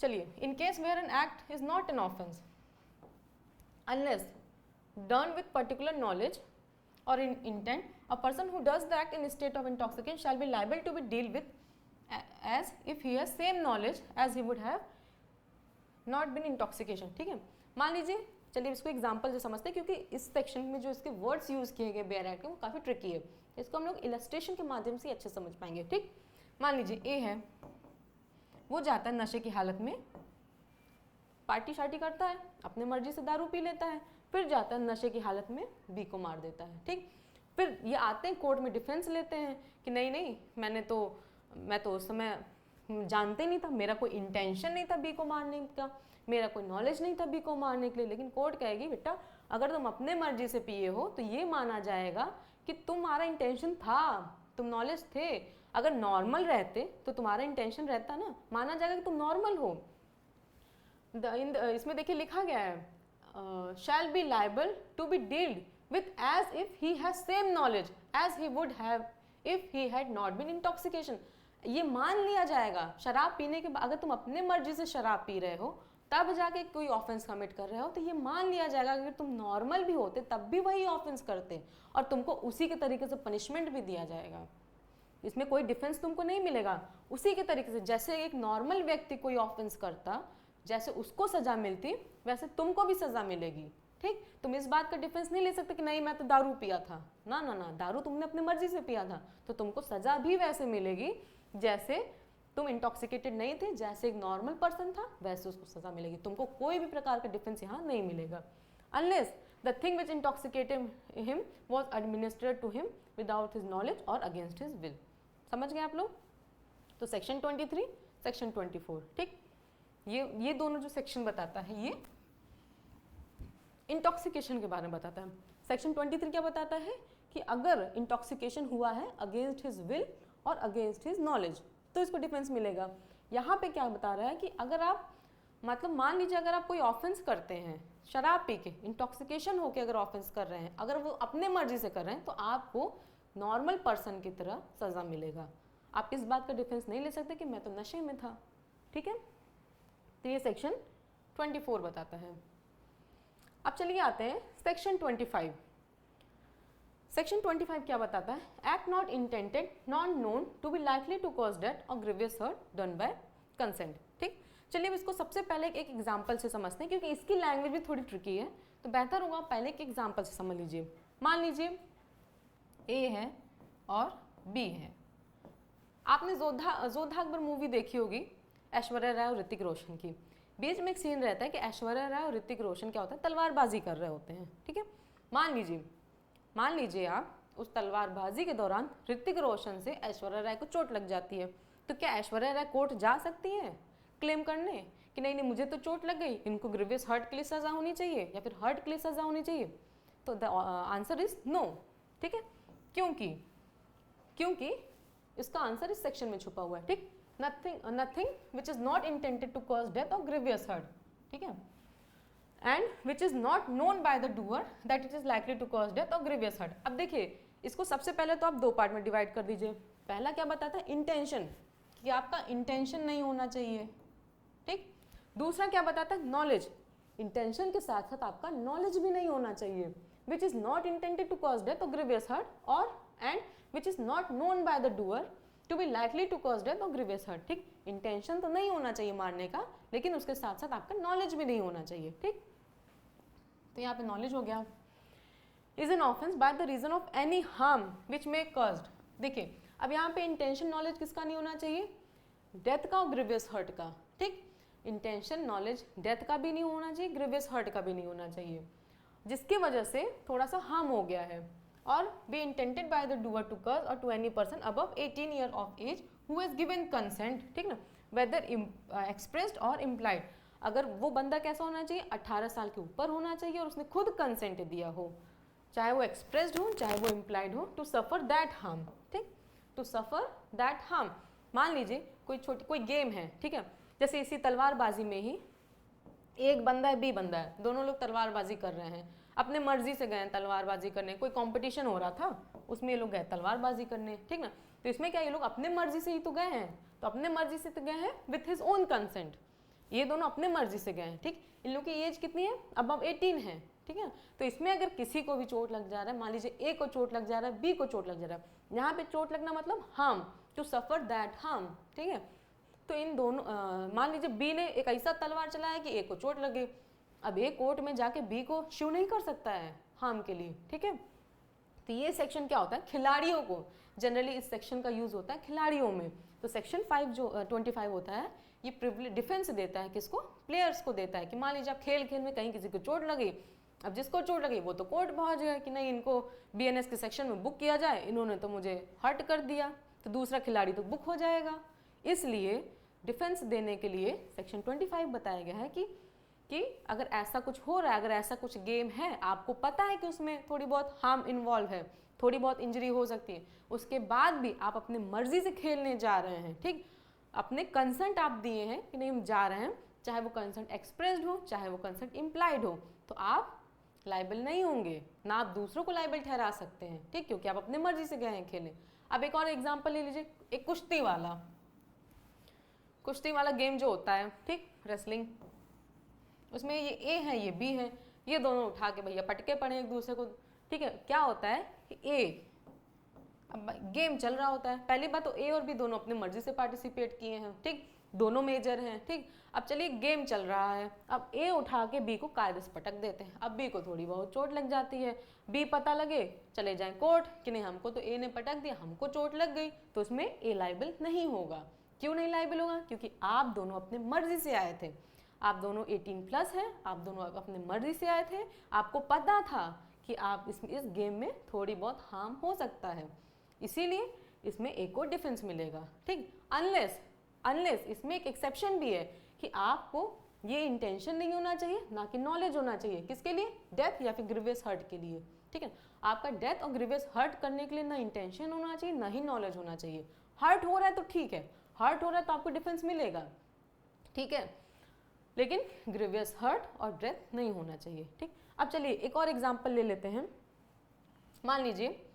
[SPEAKER 1] चलिए, in case where an act is not an offence unless done with particular knowledge or in intent, a person who does the act in a state of intoxication shall be liable to be dealt with as if he has same knowledge as he would have not been intoxication। ठीक है, मान लीजिए, चलिए इसको एग्जांपल से समझते हैं क्योंकि इस सेक्शन में जो इसके वर्ड्स यूज किए गए बेयर एक्ट के वो काफ़ी ट्रिकी है, इसको हम लोग इलस्ट्रेशन के माध्यम से अच्छे समझ पाएंगे। ठीक, मान लीजिए ए है, वो जाता है नशे की हालत में, पार्टी शार्टी करता है, अपने मर्जी से दारू पी लेता है, फिर जाता है नशे की हालत में बी को मार देता है। ठीक, फिर ये आते हैं कोर्ट में डिफेंस लेते हैं कि नहीं मैं तो उस समय जानते नहीं था, मेरा कोई इंटेंशन नहीं था बी को मारने का, मेरा कोई नॉलेज नहीं था बी को मारने के लिए। लेकिन कोर्ट कहेगी बेटा अगर तुम अपने मर्जी से पिए हो तो ये माना जाएगा कि तुम्हारा इंटेंशन था, तुम नॉलेज थे, अगर नॉर्मल रहते तो तुम्हारा इंटेंशन रहता ना, माना जाएगा कि तुम नॉर्मल हो। इसमें देखिए लिखा गया है shall be liable to be dealt with as if he has same knowledge as he would have if he had not been intoxication. ये मान लिया जाएगा शराब पीने के बाद, अगर तुम अपने मर्जी से शराब पी रहे हो तब जाके कोई ऑफेंस कमिट कर रहे हो तो ये मान लिया जाएगा अगर तुम नॉर्मल भी होते तब भी वही ऑफेंस करते और तुमको उसी के तरीके से पनिशमेंट भी दिया जाएगा। इसमें कोई डिफेंस तुमको नहीं मिलेगा, उसी के तरीके से जैसे एक नॉर्मल व्यक्ति कोई ऑफेंस करता, जैसे उसको सजा मिलती वैसे तुमको भी सजा मिलेगी। ठीक, तुम इस बात का डिफेंस नहीं ले सकते कि नहीं मैं तो दारू पिया था, ना ना ना, दारू तुमने अपनी मर्जी से पिया था तो तुमको सजा भी वैसे मिलेगी जैसे तुम इंटॉक्सिकेटेड नहीं थे, जैसे एक नॉर्मल पर्सन था वैसे उसको सजा मिलेगी, तुमको कोई भी प्रकार का डिफेंस यहाँ नहीं मिलेगा। Unless the thing which intoxicated him was administered to him without his knowledge और अगेंस्ट हिज विल। समझ गए आप लोग? तो सेक्शन 23, सेक्शन 24, ठीक। ये दोनों जो सेक्शन बताता है ये इंटॉक्सिकेशन के बारे में बताता है। सेक्शन 23 क्या बताता है कि अगर इंटॉक्सिकेशन हुआ है अगेंस्ट हिज विल और अगेंस्ट हिज नॉलेज तो इसको डिफेंस मिलेगा। यहाँ पे क्या बता रहा है कि अगर आप मतलब मान लीजिए अगर आप कोई ऑफेंस करते हैं शराब पी के, इंटॉक्सिकेशन होके अगर ऑफेंस कर रहे हैं, अगर वो अपने मर्जी से कर रहे हैं तो आपको नॉर्मल पर्सन की तरह सज़ा मिलेगा। आप इस बात का डिफेंस नहीं ले सकते कि मैं तो नशे में था, ठीक है। तो ये सेक्शन 24 बताता है। अब चलिए आते हैं सेक्शन 25। सेक्शन 25 क्या बताता है? Act not intended not known to be likely to cause death और grievous hurt done by consent, ठीक। चलिए अब इसको सबसे पहले एक एग्जाम्पल से समझते हैं क्योंकि इसकी लैंग्वेज भी थोड़ी ट्रिकी है, तो बेहतर होगा पहले एक एग्जाम्पल से समझ लीजिए। मान लीजिए ए है और बी है। आपने जोधा अकबर मूवी देखी होगी ऐश्वर्या राय और ऋतिक रोशन की। बीच में एक सीन रहता है कि ऐश्वर्या राय और ऋतिक रोशन क्या होता है, तलवारबाजी कर रहे होते हैं, ठीक है। मान लीजिए आप उस तलवारबाजी के दौरान ऋतिक रोशन से ऐश्वर्या राय को चोट लग जाती है, तो क्या ऐश्वर्या राय कोर्ट जा सकती है क्लेम करने कि नहीं मुझे तो चोट लग गई, इनको ग्रीवियस हर्ट के लिए सजा होनी चाहिए या फिर हर्ट के लिए सजा होनी चाहिए? तो द आंसर इज नो, ठीक है। क्योंकि इसका आंसर इस सेक्शन में छुपा हुआ है, ठीक। Nothing which is not intended to cause death और ग्रीवियस हर्ट, ठीक है, and which is not known by the doer that it is likely to cause death और ग्रीवियस हर्ट। अब देखिए इसको सबसे पहले तो आप दो पार्ट में डिवाइड कर दीजिए। पहला क्या बताता है? इंटेंशन, कि आपका इंटेंशन नहीं होना चाहिए, ठीक। दूसरा क्या बताता है? नॉलेज, इंटेंशन के साथ साथ आपका नॉलेज भी नहीं होना चाहिए। Which is not intended to cause death और ग्रीवियस हर्ट और and which is not known by the doer to be likely to cause death और ग्रीवियस हर्ट, ठीक। इंटेंशन तो नहीं होना चाहिए मारने का, लेकिन उसके साथ साथ आपका नॉलेज भी नहीं होना चाहिए, ठीक। तो यहाँ पे नॉलेज हो गया। Is an offence by the reason of any harm which may caused. देखिए अब यहाँ पे इंटेंशन नॉलेज किसका नहीं होना चाहिए? डेथ का और ग्रीवियस हर्ट का, ठीक। इंटेंशन नॉलेज डेथ का भी नहीं होना चाहिए, ग्रीवियस हर्ट का भी नहीं होना चाहिए, जिसकी वजह से थोड़ा सा हार्म हो गया है। और be intended by the doer to cause और to any person above 18 year of age who has given consent, ठीक ना, वेदर एक्सप्रेस्ड और इम्प्लाइड। अगर वो बंदा कैसा होना चाहिए? 18 साल के ऊपर होना चाहिए और उसने खुद कंसेंट दिया हो, चाहे वो एक्सप्रेस्ड हो चाहे वो इम्प्लाइड हो, टू सफर दैट हार्म, ठीक, टू सफर दैट हार्म। मान लीजिए कोई गेम है, ठीक है, जैसे इसी तलवारबाजी में ही एक बंदा है बी बंदा है, दोनों लोग तलवारबाजी कर रहे हैं, अपने मर्जी से गए तलवारबाजी करने। कोई कंपटीशन हो रहा था उसमें ये लोग गए तलवारबाजी करने, ठीक ना। तो इसमें क्या ये लोग अपने मर्जी से ही तो गए हैं, तो अपने मर्जी से तो गए हैं विथ हिज ओन कंसेंट, ये दोनों अपने मर्जी से गए हैं, ठीक। इन लोग की एज कितनी है? अबव 18 है, ठीक है। तो इसमें अगर किसी को भी चोट लग जा रहा है, मान लीजिए ए को चोट लग जा रहा है, बी को चोट लग जा रहा है, यहाँ पे चोट लगना मतलब harm, to suffer that harm, ठीक है। तो इन दोनों मान लीजिए बी ने एक ऐसा तलवार चलाया कि ए को चोट लगे, अब ए कोर्ट में जाके बी को शू नहीं कर सकता है हार्म के लिए, ठीक है। तो ये सेक्शन क्या होता है? खिलाड़ियों को, जनरली इस सेक्शन का यूज होता है खिलाड़ियों में। तो सेक्शन 5 जो 25 होता है ये प्रिविलेज डिफेंस देता है, किसको? प्लेयर्स को देता है कि मान लीजिए आप खेल में कहीं किसी को चोट लगी, अब जिसको चोट लगी वो तो कोर्ट पहुंच गया कि नहीं इनको बीएनएस के सेक्शन में बुक किया जाए, इन्होंने तो मुझे हर्ट कर दिया, तो दूसरा खिलाड़ी तो बुक हो जाएगा। इसलिए डिफेंस देने के लिए सेक्शन 25 बताया गया है कि अगर ऐसा कुछ हो रहा है, अगर ऐसा कुछ गेम है, आपको पता है कि उसमें थोड़ी बहुत हार्म इन्वॉल्व है, थोड़ी बहुत इंजरी हो सकती है, उसके बाद भी आप अपने मर्जी से खेलने जा रहे हैं, ठीक, अपने कंसेंट आप दिए हैं कि नहीं हम जा रहे हैं, चाहे वो कंसेंट एक्सप्रेस्ड हो चाहे वो कंसेंट इम्प्लाइड हो, तो आप लाइबल नहीं होंगे, ना आप दूसरों को लाइबल ठहरा सकते हैं, ठीक, क्योंकि आप अपने मर्जी से गए हैं खेलने। अब एक और एग्जाम्पल ले लीजिए, एक कुश्ती वाला गेम जो होता है, ठीक, रेसलिंग, उसमें ये ए है ये बी है, ये दोनों उठा के भैया पटके पड़े एक दूसरे को, ठीक है। क्या होता है कि ए, अब गेम चल रहा होता है, पहली बात तो ए और बी दोनों अपनी मर्जी से पार्टिसिपेट किए हैं, ठीक, दोनों मेजर हैं, ठीक। अब चलिए गेम चल रहा है, अब ए उठा के बी को कायदे से पटक देते हैं, अब बी को थोड़ी बहुत चोट लग जाती है, बी पता लगे चले जाएं कोर्ट कि नहीं हमको तो ए ने पटक दिया, हमको चोट लग गई, तो उसमें ए लाइबल नहीं होगा। क्यों नहीं लाइबल होगा? क्योंकि आप दोनों अपने मर्जी से आए थे, आप दोनों 18+ हैं, आप दोनों अपने मर्जी से आए थे, आपको पता था कि आप इस गेम में थोड़ी बहुत हार्म हो सकता है, इसीलिए इसमें ए को डिफेंस मिलेगा, ठीक। अनलेस इसमें एक एक्सेप्शन भी है कि आपको ये इंटेंशन नहीं होना चाहिए, ना कि नॉलेज होना चाहिए। किसके लिए? डेथ या फिर ग्रीवियस हर्ट के लिए, ठीक है। आपका डेथ और ग्रीवियस हर्ट करने के लिए ना इंटेंशन होना चाहिए, ना ही नॉलेज होना चाहिए। हर्ट हो रहा है तो ठीक है, हर्ट हो रहा है तो आपको डिफेंस मिलेगा, ठीक है, लेकिन ग्रीवियस हर्ट और डेथ नहीं होना चाहिए, ठीक। अब चलिए एक और एग्जांपल ले लेते हैं। मान लीजिए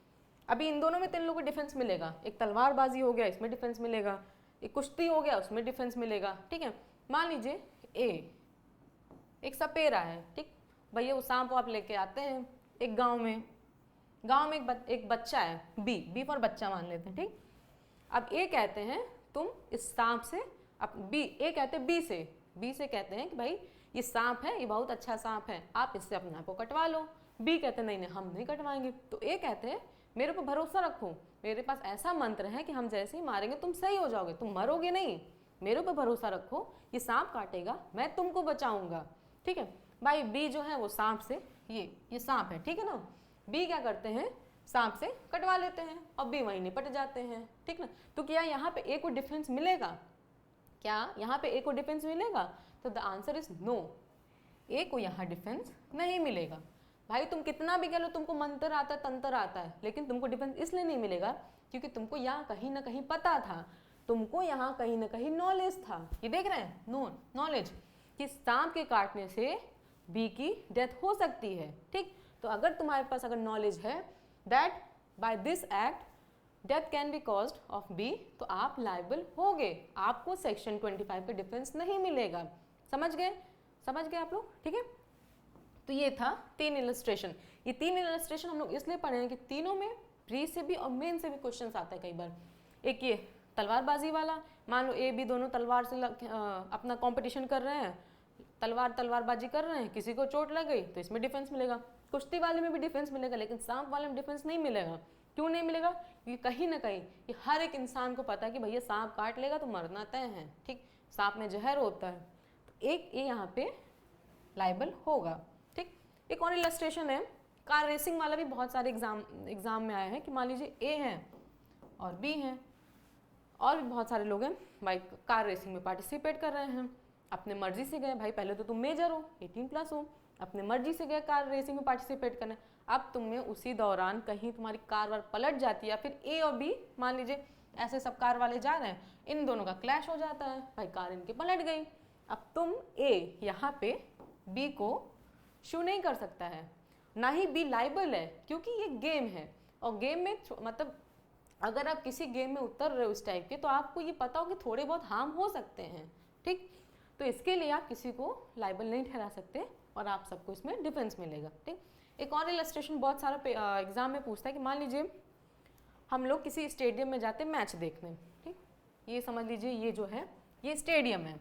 [SPEAKER 1] अभी इन दोनों में 3 लोगों को डिफेंस मिलेगा। एक तलवारबाजी हो गया, इसमें डिफेंस मिलेगा। एक कुश्ती हो गया, उसमें डिफेंस मिलेगा, ठीक है। मान लीजिए ए एक सपेरा है, ठीक। भैया वो सांप आप लेके आते हैं एक गांव में एक बच्चा है, बी फॉर बच्चा मान लेते हैं, ठीक। अब ए कहते हैं तुम इस सांप से, ए कहते हैं बी से कहते हैं कि भाई ये सांप है, ये बहुत अच्छा सांप है, आप इससे अपने आप को कटवा लो। बी कहते हैं नहीं हम नहीं कटवाएंगे। तो ए कहते हैं मेरे पर भरोसा रखो, मेरे पास ऐसा मंत्र है कि हम जैसे ही मारेंगे तुम सही हो जाओगे, तुम मरोगे नहीं, मेरे ऊपर भरोसा रखो, ये सांप काटेगा, मैं तुमको बचाऊंगा, ठीक है। भाई बी जो है वो सांप से, ये सांप है, ठीक है ना। बी क्या करते हैं, सांप से कटवा लेते हैं और बी वहीं निपट जाते हैं, ठीक ना। तो क्या यहाँ पे ए को डिफेंस मिलेगा? क्या यहाँ पे ए को डिफेंस मिलेगा? तो द आंसर इज नो, ए को यहाँ डिफेंस नहीं मिलेगा। भाई तुम कितना भी कह लो तुमको मंत्र आता है, तंत्र आता है, लेकिन तुमको डिफेंस इसलिए नहीं मिलेगा क्योंकि तुमको यहाँ कहीं ना कहीं पता था, तुमको यहाँ कहीं ना कहीं नॉलेज था। ये देख रहे हैं, नॉलेज कि सांप के काटने से बी की डेथ हो सकती है, ठीक। तो अगर तुम्हारे पास अगर नॉलेज है that by this act death can be caused of B, तो आप लायबल होगे, आपको सेक्शन 25 का डिफेंस नहीं मिलेगा। समझ गए आप लोग, ठीक है। तो ये था 3 इलस्ट्रेशन। ये 3 इलस्ट्रेशन हम लोग इसलिए पढ़े हैं कि तीनों में प्री से भी और मेन से भी क्वेश्चन आता है कई बार। एक ये तलवारबाजी वाला, मान लो ए बी दोनों तलवार से अपना कंपटीशन कर रहे हैं, तलवारबाजी कर रहे हैं, किसी को चोट लग गई तो इसमें डिफेंस मिलेगा। कुश्ती वाले में भी डिफेंस मिलेगा, लेकिन सांप वाले में डिफेंस नहीं मिलेगा। क्यों नहीं मिलेगा? क्योंकि कहीं ना कहीं ये हर एक इंसान को पता है कि भैया सांप काट लेगा तो मरना तय है, ठीक। सांप में जहर होता है, तो एक ए यहाँ पे लाइबल होगा, ठीक। एक और इलस्ट्रेशन है, कार रेसिंग वाला भी बहुत सारे एग्जाम में आया है कि मान लीजिए ए है और बी है और भी बहुत सारे लोग हैं भाई कार रेसिंग में पार्टिसिपेट कर रहे हैं, अपने मर्जी से गए, भाई पहले तो तुम मेजर हो, 18+ हो, अपने मर्जी से गए कार रेसिंग में पार्टिसिपेट करने। अब तुम्हें उसी दौरान कहीं तुम्हारी कार वार पलट जाती है, या फिर ए और बी मान लीजिए ऐसे सब कार वाले जा रहे हैं, इन दोनों का क्लैश हो जाता है, भाई कार इनकी पलट गई। अब तुम ए यहाँ पे बी को शू नहीं कर सकता है, ना ही बी लाइबल है, क्योंकि ये गेम है और गेम में मतलब अगर आप किसी गेम में उतर रहे हो इस टाइप के, तो आपको ये पता हो कि थोड़े बहुत हार्म हो सकते हैं, ठीक। तो इसके लिए आप किसी को लाइबल नहीं ठहरा सकते और आप सबको इसमें डिफेंस मिलेगा, ठीक। एक और इलस्ट्रेशन बहुत सारा एग्जाम में पूछता है कि मान लीजिए हम लोग किसी स्टेडियम में जाते हैं मैच देखने, ठीक। ये समझ लीजिए ये जो है ये स्टेडियम है,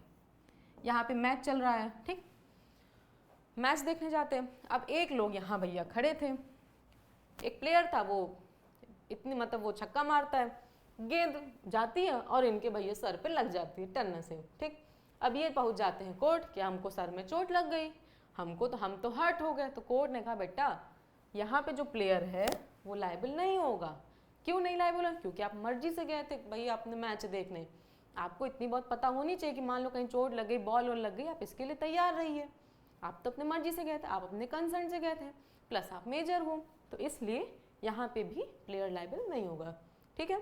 [SPEAKER 1] यहाँ पे मैच चल रहा है, ठीक। मैच देखने जाते हैं। अब एक लोग यहाँ भैया खड़े थे, एक प्लेयर था, वो इतनी मतलब वो छक्का मारता है, गेंद जाती है और इनके भैया सर पे लग जाती है टन से, ठीक। अब ये पहुंच जाते हैं कोर्ट कि हमको सर में चोट लग गई, हम तो हर्ट हो गए। तो कोर्ट ने कहा बेटा यहाँ पे जो प्लेयर है वो लायबल नहीं होगा। क्यों नहीं लायबल है? क्योंकि आप मर्जी से गए थे भैया अपने मैच देखने, आपको इतनी बहुत पता होनी चाहिए कि मान लो कहीं चोट लग गई, बॉल वॉल लग गई, आप इसके लिए तैयार रहिए। आप तो अपने मर्जी से गए थे, आप अपने कंसर्न से गए थे, प्लस आप मेजर हो, तो इसलिए यहाँ पे भी प्लेयर लायबल नहीं होगा, ठीक है।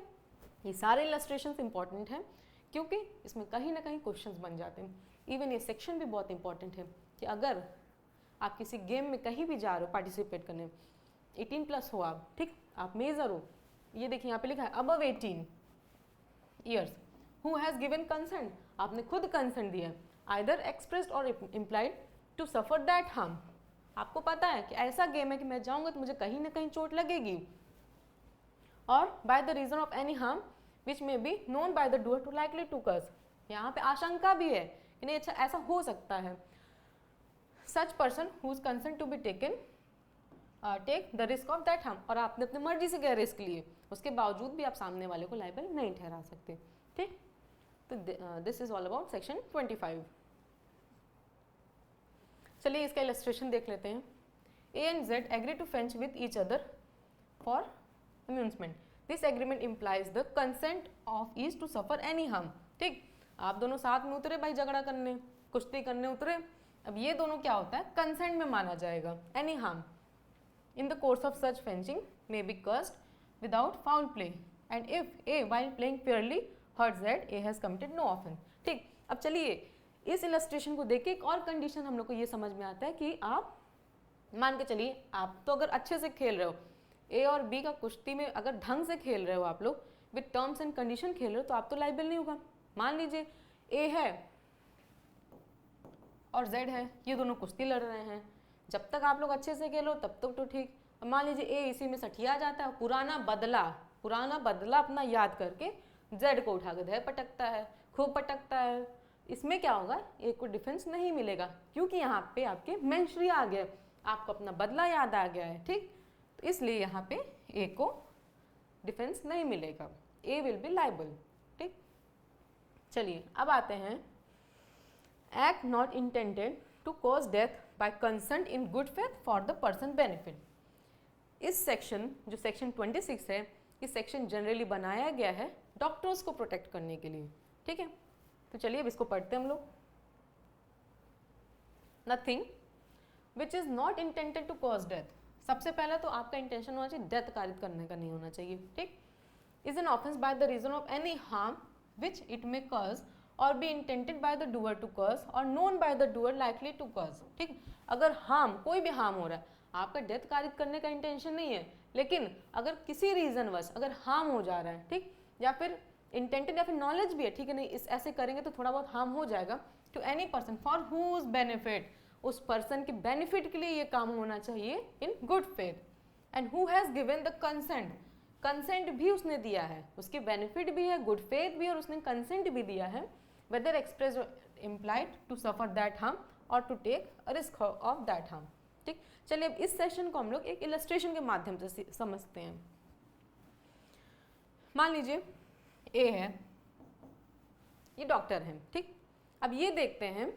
[SPEAKER 1] ये सारे इलस्ट्रेशंस इंपॉर्टेंट हैं क्योंकि इसमें कहीं ना कहीं क्वेश्चंस बन जाते हैं। इवन ये सेक्शन भी बहुत इंपॉर्टेंट है कि अगर आप किसी गेम में कहीं भी जा रहे हो पार्टिसिपेट करने, 18+ हो आप, ठीक, आप मेजर हो, ये देखिए यहाँ पे लिखा है above 18 years who has given consent, आपने खुद कंसेंट दिया है, आइदर एक्सप्रेस्ड और implied to suffer that harm. आपको पता है कि ऐसा गेम है कि मैं जाऊंगा तो मुझे कहीं ना कहीं चोट लगेगी, और by the reason of any harm which may be known by the doer to likely to cause, यहाँ पे आशंका भी है कि नहीं अच्छा ऐसा हो सकता है। Such person whose consent to be taken take the risk of that harm, और आपने अपनी मर्जी से गया रिस्क लिए, उसके बावजूद भी आप सामने वाले को लायबल नहीं ठहरा सकते, ठीक। तो this is all about section 25। चलिए इसका इलस्ट्रेशन देख लेते हैं। A and Z agree to fence with each other for amusement. This agreement implies the consent of each to suffer any harm. ठीक, आप दोनों साथ में उतरे भाई, झगड़ा करने, कुश्ती करने उतरे, अब ये दोनों क्या होता है, कंसेंट में माना जाएगा। Any harm in the course of such fencing may be caused without foul play and if A while playing fairly hurts that A has committed no offence. ठीक, अब चलिए इस इलस्ट्रेशन को देख के एक और कंडीशन हम लोग को ये समझ में आता है कि आप मान के चलिए, आप तो अगर अच्छे से खेल रहे हो, ए और बी का कुश्ती में अगर ढंग से खेल रहे हो, आप लोग विद टर्म्स एंड कंडीशन खेल रहे हो, तो आप तो लाइबल नहीं होगा। मान लीजिए ए है और जेड है, ये दोनों कुश्ती लड़ रहे हैं, जब तक आप लोग अच्छे से खेलो तब तक तो ठीक। अब मान लीजिए ए इसी में सठिया जाता है, पुराना बदला अपना याद करके जेड को उठा के धै पटकता है, खूब पटकता है, इसमें क्या होगा, ए को डिफेंस नहीं मिलेगा, क्योंकि यहाँ पे आपके मेंशरी आ गया, आपको अपना बदला याद आ गया है। ठीक, तो इसलिए यहाँ पे ए को डिफेंस नहीं मिलेगा, ए विल बी लाइबल। ठीक, चलिए अब आते हैं act not intended to cause death by consent in good faith for the person benefit. इस सेक्शन जो सेक्शन 26 है, इस सेक्शन जनरली बनाया गया है डॉक्टर्स को प्रोटेक्ट करने के लिए। ठीक है, तो चलिए अब इसको पढ़ते हैं हम लोग। Nothing which is not intended to cause death, सबसे पहला तो आपका इंटेंशन होना चाहिए डेथ कारित करने का नहीं होना चाहिए। ठीक, is an offence by the reason of any harm which it may cause और be intended by the doer to cause और known by the doer likely to cause. ठीक, अगर हार्म, कोई भी हार्म हो रहा है, आपका डेथ कारित करने का इंटेंशन नहीं है, लेकिन अगर किसी रीजन वश अगर हार्म हो जा रहा है, ठीक, या फिर इंटेंटेड या फिर नॉलेज भी है, ठीक है, नहीं इस ऐसे करेंगे तो थोड़ा बहुत हार्म हो जाएगा, to any person for whose benefit, उस पर्सन के बेनिफिट के लिए ये काम होना चाहिए in good faith, and who has given the consent, consent भी उसने दिया है, उसके बेनिफिट भी है, गुड फेथ भी है, और उसने कंसेंट भी दिया है, whether express implied to suffer that harm और to take a risk of that harm. ठीक, चलिए अब इस सेशन को हम लोग एक इलस्ट्रेशन के माध्यम से समझते हैं। मान लीजिए ए है, ये डॉक्टर है। ठीक, अब ये देखते हैं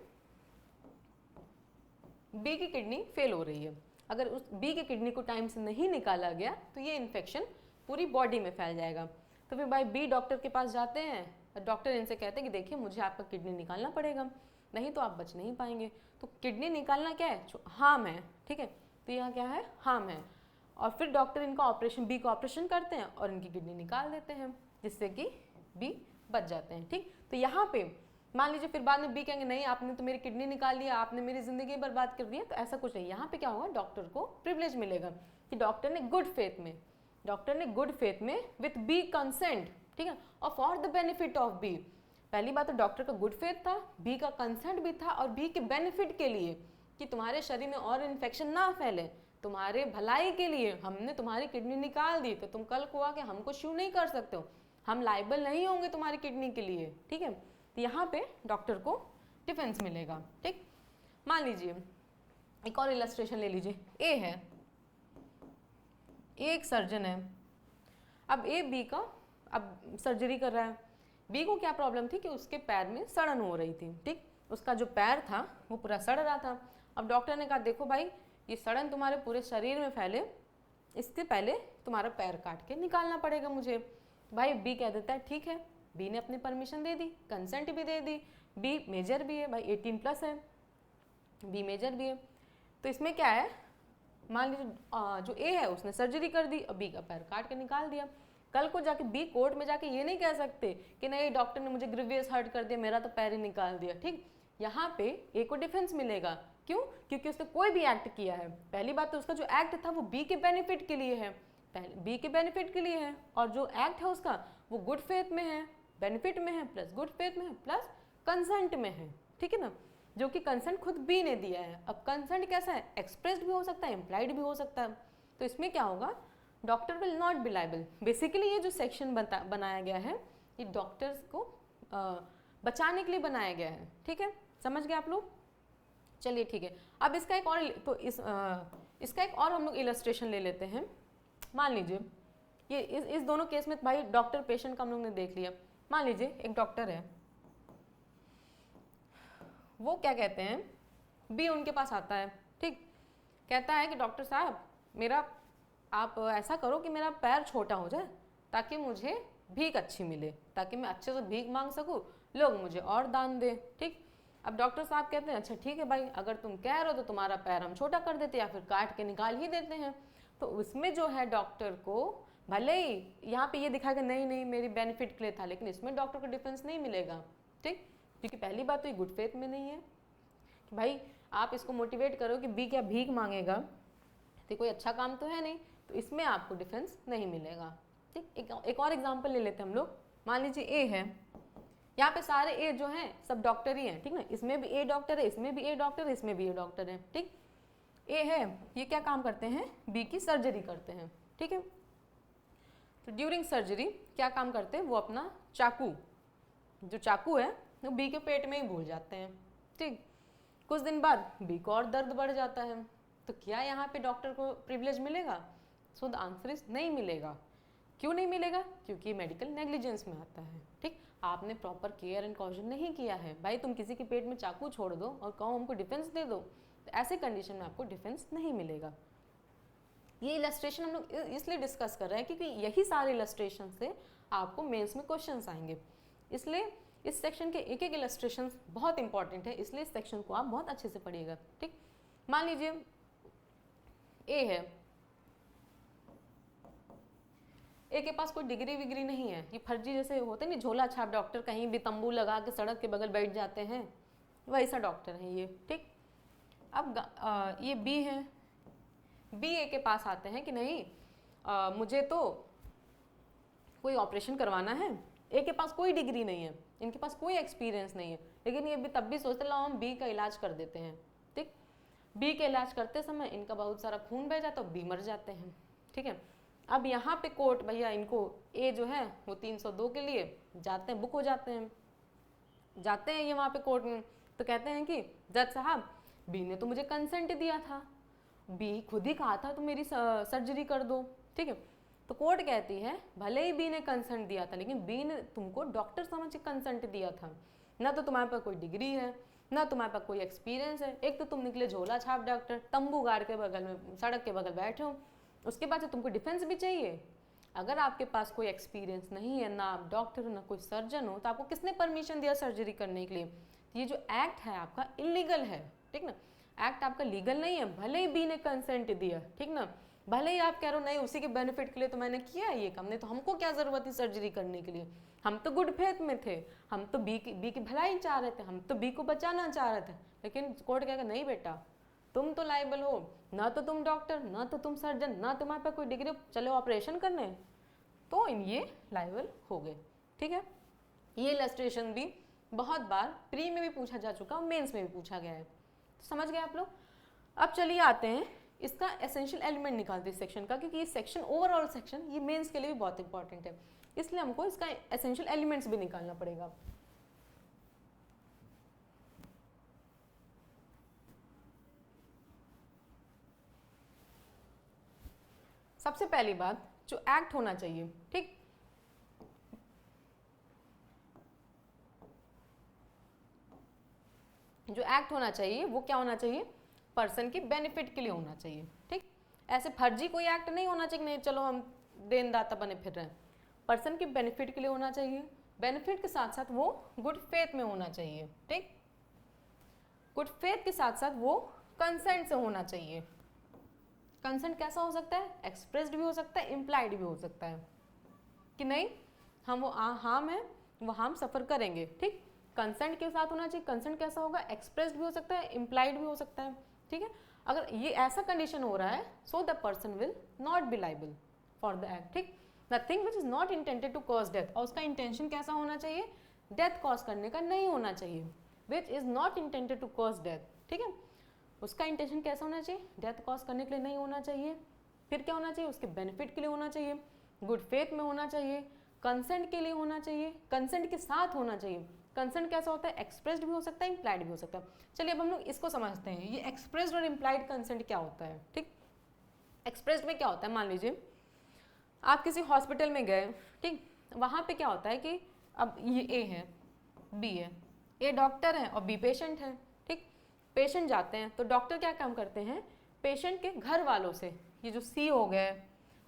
[SPEAKER 1] बी की किडनी फेल हो रही है, अगर उस बी की किडनी को टाइम से नहीं निकाला गया तो ये इन्फेक्शन पूरी बॉडी में फैल जाएगा। तो फिर भाई बी डॉक्टर के पास जाते हैं, डॉक्टर इनसे कहते हैं कि देखिए मुझे आपका किडनी निकालना पड़ेगा, नहीं तो आप बच नहीं पाएंगे। तो किडनी निकालना क्या है, हार्म है। ठीक है, तो यहाँ क्या है, हार्म है, और फिर डॉक्टर इनका ऑपरेशन, बी का ऑपरेशन करते हैं और इनकी किडनी निकाल देते हैं, जिससे कि बी बच जाते हैं। ठीक, तो यहाँ पे मान लीजिए फिर बाद में बी कहेंगे नहीं आपने तो मेरी किडनी निकाल लिया, आपने मेरी जिंदगी बर्बाद कर दी है, तो ऐसा कुछ नहीं। यहाँ पे क्या होगा, डॉक्टर को प्रिविलेज मिलेगा कि डॉक्टर ने गुड फेथ में विथ बी कंसेंट, ठीक है, और for the benefit of B. पहली बात तो डॉक्टर का गुड फेथ था, बी का कंसेंट भी था, और बी के बेनिफिट के लिए कि तुम्हारे शरीर में और इन्फेक्शन ना फैले, तुम्हारे भलाई के लिए हमने तुम्हारी किडनी निकाल दी, तो तुम कल को आके हमको शू नहीं कर सकते हो, हम लाइबल नहीं होंगे तुम्हारी किडनी के लिए। ठीक है, तो यहाँ पे डॉक्टर को डिफेंस मिलेगा। ठीक, मान लीजिए एक और इलस्ट्रेशन ले लीजिए, ए है, ए एक सर्जन है, अब ए बी का अब सर्जरी कर रहा है। बी को क्या प्रॉब्लम थी कि उसके पैर में सड़न हो रही थी। ठीक, उसका जो पैर था वो पूरा सड़ रहा था। अब डॉक्टर ने कहा देखो भाई ये सड़न तुम्हारे पूरे शरीर में फैले, इससे पहले तुम्हारा पैर काट के निकालना पड़ेगा मुझे। भाई बी कह देता है ठीक है, बी ने अपनी परमिशन दे दी, कंसेंट भी दे दी, बी मेजर भी है, भाई 18+ है, बी मेजर भी है। तो इसमें क्या है, मान लीजिए जो ए है उसने सर्जरी कर दी और बी का पैर काट के निकाल दिया। कल को जाके बी कोर्ट में जाके ये नहीं कह सकते कि नहीं डॉक्टर ने मुझे ग्रीवियस हर्ट कर दिया, मेरा तो पैर ही निकाल दिया। ठीक, यहाँ पे ए को डिफेंस मिलेगा। क्यों? क्योंकि उसने कोई भी एक्ट किया है। पहली बात तो उसका जो एक्ट था वो बी के बेनिफिट के लिए है, बी के बेनिफिट के लिए है, और जो एक्ट है उसका वो गुड फेथ में है, बेनिफिट में है, प्लस गुड फेथ में है, प्लस कंसेंट में है। ठीक है ना, जो कि कंसेंट खुद बी ने दिया है। अब कंसेंट कैसा है, एक्सप्रेस्ड भी हो सकता है, इम्प्लाइड भी हो सकता है। तो इसमें क्या होगा, doctor will not B liable. Basically ये जो सेक्शन बनाया गया है ये डॉक्टर्स को बचाने के लिए बनाया गया है। ठीक है, समझ गए आप लोग? चलिए ठीक है, अब इसका एक और तो इसका एक और हम लोग इलस्ट्रेशन ले लेते हैं। मान लीजिए ये इस दोनों केस में भाई डॉक्टर पेशेंट का हम लोग ने देख लिया। मान लीजिए एक डॉक्टर है, वो क्या कहते हैं, बी उनके पास आता है। ठीक, कहता है कि डॉक्टर साहब मेरा आप ऐसा करो कि मेरा पैर छोटा हो जाए ताकि मुझे भीख अच्छी मिले, ताकि मैं अच्छे से भीख मांग सकूँ, लोग मुझे और दान दे। ठीक, अब डॉक्टर साहब कहते हैं अच्छा ठीक है भाई, अगर तुम कह रहे हो तो तुम्हारा पैर हम छोटा कर देते या फिर काट के निकाल ही देते हैं। तो उसमें जो है डॉक्टर को भले ही यहाँ पे ये दिखा कि नहीं नहीं मेरी बेनिफिट के लिए था, लेकिन इसमें डॉक्टर को डिफेंस नहीं मिलेगा। ठीक, क्योंकि पहली बात तो ये गुड फेथ में नहीं है कि भाई आप इसको मोटिवेट करो कि बी क्या भीख मांगेगा, तो कोई अच्छा काम तो है नहीं, तो इसमें आपको डिफेंस नहीं मिलेगा। ठीक, एक और एग्जांपल ले लेते हैं हम लोग। मान लीजिए ए है, यहाँ पे सारे ए जो हैं सब डॉक्टर ही हैं। ठीक ना, इसमें भी ए डॉक्टर है, इसमें भी ए डॉक्टर है, इसमें भी ए डॉक्टर है। ठीक, ए है, ये क्या काम करते हैं, बी की सर्जरी करते हैं। ठीक है, तो ड्यूरिंग सर्जरी क्या काम करते हैं, वो अपना चाकू, जो चाकू है वो बी के पेट में ही भूल जाते हैं। ठीक, कुछ दिन बाद बी को और दर्द बढ़ जाता है, तो क्या यहाँ पे डॉक्टर को प्रिविलेज मिलेगा? सो द आंसर इज नहीं मिलेगा। क्यों नहीं मिलेगा? क्योंकि मेडिकल नेग्लिजेंस में आता है। ठीक, आपने प्रॉपर केयर एंड कॉशन नहीं किया है। भाई तुम किसी के पेट में चाकू छोड़ दो और कहो हमको डिफेंस दे दो, तो ऐसे कंडीशन में आपको डिफेंस नहीं मिलेगा। ये इलस्ट्रेशन हम लोग इसलिए डिस्कस कर रहे हैं क्योंकि यही सारे इलस्ट्रेशन से आपको मेंस में क्वेश्चंस आएंगे, इसलिए इस सेक्शन के एक एक इलस्ट्रेशन बहुत इंपॉर्टेंट है, इसलिए इस सेक्शन को आप बहुत अच्छे से पढ़िएगा। ठीक, मान लीजिए ए है, ए के पास कोई डिग्री विग्री नहीं है, ये फर्जी जैसे होते नहीं झोला छाप डॉक्टर, कहीं भी तंबू लगा के सड़क के बगल बैठ जाते हैं, वैसा डॉक्टर है ये। ठीक, अब ये बी है, बी ए के पास आते हैं कि नहीं मुझे तो कोई ऑपरेशन करवाना है। ए के पास कोई डिग्री नहीं है, इनके पास कोई एक्सपीरियंस नहीं है, लेकिन ये भी तब भी सोचते लो हम बी का इलाज कर देते हैं। ठीक, बी का इलाज करते समय इनका बहुत सारा खून बह जाता है, बी मर जाते हैं। ठीक है, अब यहाँ पे कोर्ट भैया इनको ए जो है वो 302 के लिए जाते हैं, बुक हो जाते हैं, जाते हैं ये वहाँ पे कोर्ट में, तो कहते हैं कि जज साहब बी ने तो मुझे कंसेंट दिया था, बी खुद ही कहा था तो मेरी सर्जरी कर दो। ठीक है, तो कोर्ट कहती है भले ही बी ने कंसेंट दिया था, लेकिन बी ने तुमको डॉक्टर समझ के कंसेंट दिया था, ना तो तुम्हारे पास कोई डिग्री है, ना तुम्हारे पास कोई एक्सपीरियंस है, एक तो तुम निकले झोला छाप डॉक्टर, तंबू गाड़ के बगल में सड़क के बगल बैठे हो, उसके बाद तुमको डिफेंस भी चाहिए। अगर आपके पास कोई एक्सपीरियंस नहीं है, ना आप डॉक्टर हो ना कोई सर्जन हो, तो आपको किसने परमिशन दिया सर्जरी करने के लिए? ये जो एक्ट है आपका इलीगल है। ठीक ना, एक्ट आपका लीगल नहीं है, भले ही बी ने कंसेंट दिया। ठीक ना, भले ही आप कह रहे हो नहीं उसी के बेनिफिट के लिए तो मैंने किया ये काम, नहीं तो हमको क्या जरूरत थी सर्जरी करने के लिए, हम तो गुड फेथ में थे, हम तो बी की भलाई चाह रहे थे, हम तो बी को बचाना चाह रहे थे, लेकिन कोर्ट कहेगा नहीं बेटा तुम तो लाइबल हो, ना तो तुम डॉक्टर, ना तो तुम सर्जन, ना तुम्हारे पास कोई डिग्री, चलो ऑपरेशन करने, तो ये लाइबल हो गए। ठीक है, ये इलस्ट्रेशन भी बहुत बार प्री में भी पूछा जा चुका और मेंस में भी पूछा गया है, तो समझ गए आप लोग। अब चलिए आते हैं इसका एसेंशियल एलिमेंट निकालते हैं सेक्शन का, क्योंकि ये सेक्शन ओवरऑल सेक्शन ये मेंस के लिए भी बहुत इंपॉर्टेंट है, इसलिए हमको इसका एसेंशियल एलिमेंट्स भी निकालना पड़ेगा। सबसे पहली बात जो एक्ट होना चाहिए, ठीक, जो एक्ट होना चाहिए वो क्या होना चाहिए, पर्सन के बेनिफिट के लिए होना चाहिए। ठीक, ऐसे फर्जी कोई एक्ट नहीं होना चाहिए, नहीं चलो हम देनदाता बने फिर रहे हैं, पर्सन के बेनिफिट के लिए होना चाहिए, बेनिफिट के साथ साथ वो गुड फेथ में होना चाहिए। ठीक, गुड फेथ के साथ साथ वो कंसेंट से होना चाहिए। कंसेंट कैसा हो सकता है, एक्सप्रेस्ड भी हो सकता है, इम्प्लाइड भी हो सकता है कि नहीं हम वो हार्म है वो हार्म सफ़र करेंगे। ठीक, कंसेंट के साथ होना चाहिए। कंसेंट कैसा होगा, एक्सप्रेस्ड भी हो सकता है, इम्प्लाइड भी हो सकता है। ठीक है, अगर ये ऐसा कंडीशन हो रहा है so the person will not be liable for the act. ठीक, nothing which is not intended to cause death, और उसका इंटेंशन कैसा होना चाहिए, डेथ कॉज करने का नहीं होना चाहिए, which is not intended to cause death. ठीक है, उसका इंटेंशन कैसा होना चाहिए, डेथ कॉज करने के लिए नहीं होना चाहिए, फिर क्या होना चाहिए, उसके बेनिफिट के लिए होना चाहिए, गुड फेथ में होना चाहिए, कंसेंट के लिए होना चाहिए, कंसेंट के साथ होना चाहिए। कंसेंट कैसा होता है, एक्सप्रेस्ड भी हो सकता है, इम्प्लाइड भी हो सकता है। चलिए अब हम लोग इसको समझते हैं, ये एक्सप्रेस्ड और इम्प्लाइड कंसेंट क्या होता है। ठीक, एक्सप्रेस्ड में क्या होता है, मान लीजिए आप किसी हॉस्पिटल में गए, ठीक, वहाँ पे क्या होता है कि अब ये ए है, बी है, ए डॉक्टर है और बी पेशेंट है। ठीक, पेशेंट जाते हैं तो डॉक्टर क्या काम करते हैं, पेशेंट के घर वालों से, ये जो सी हो गए,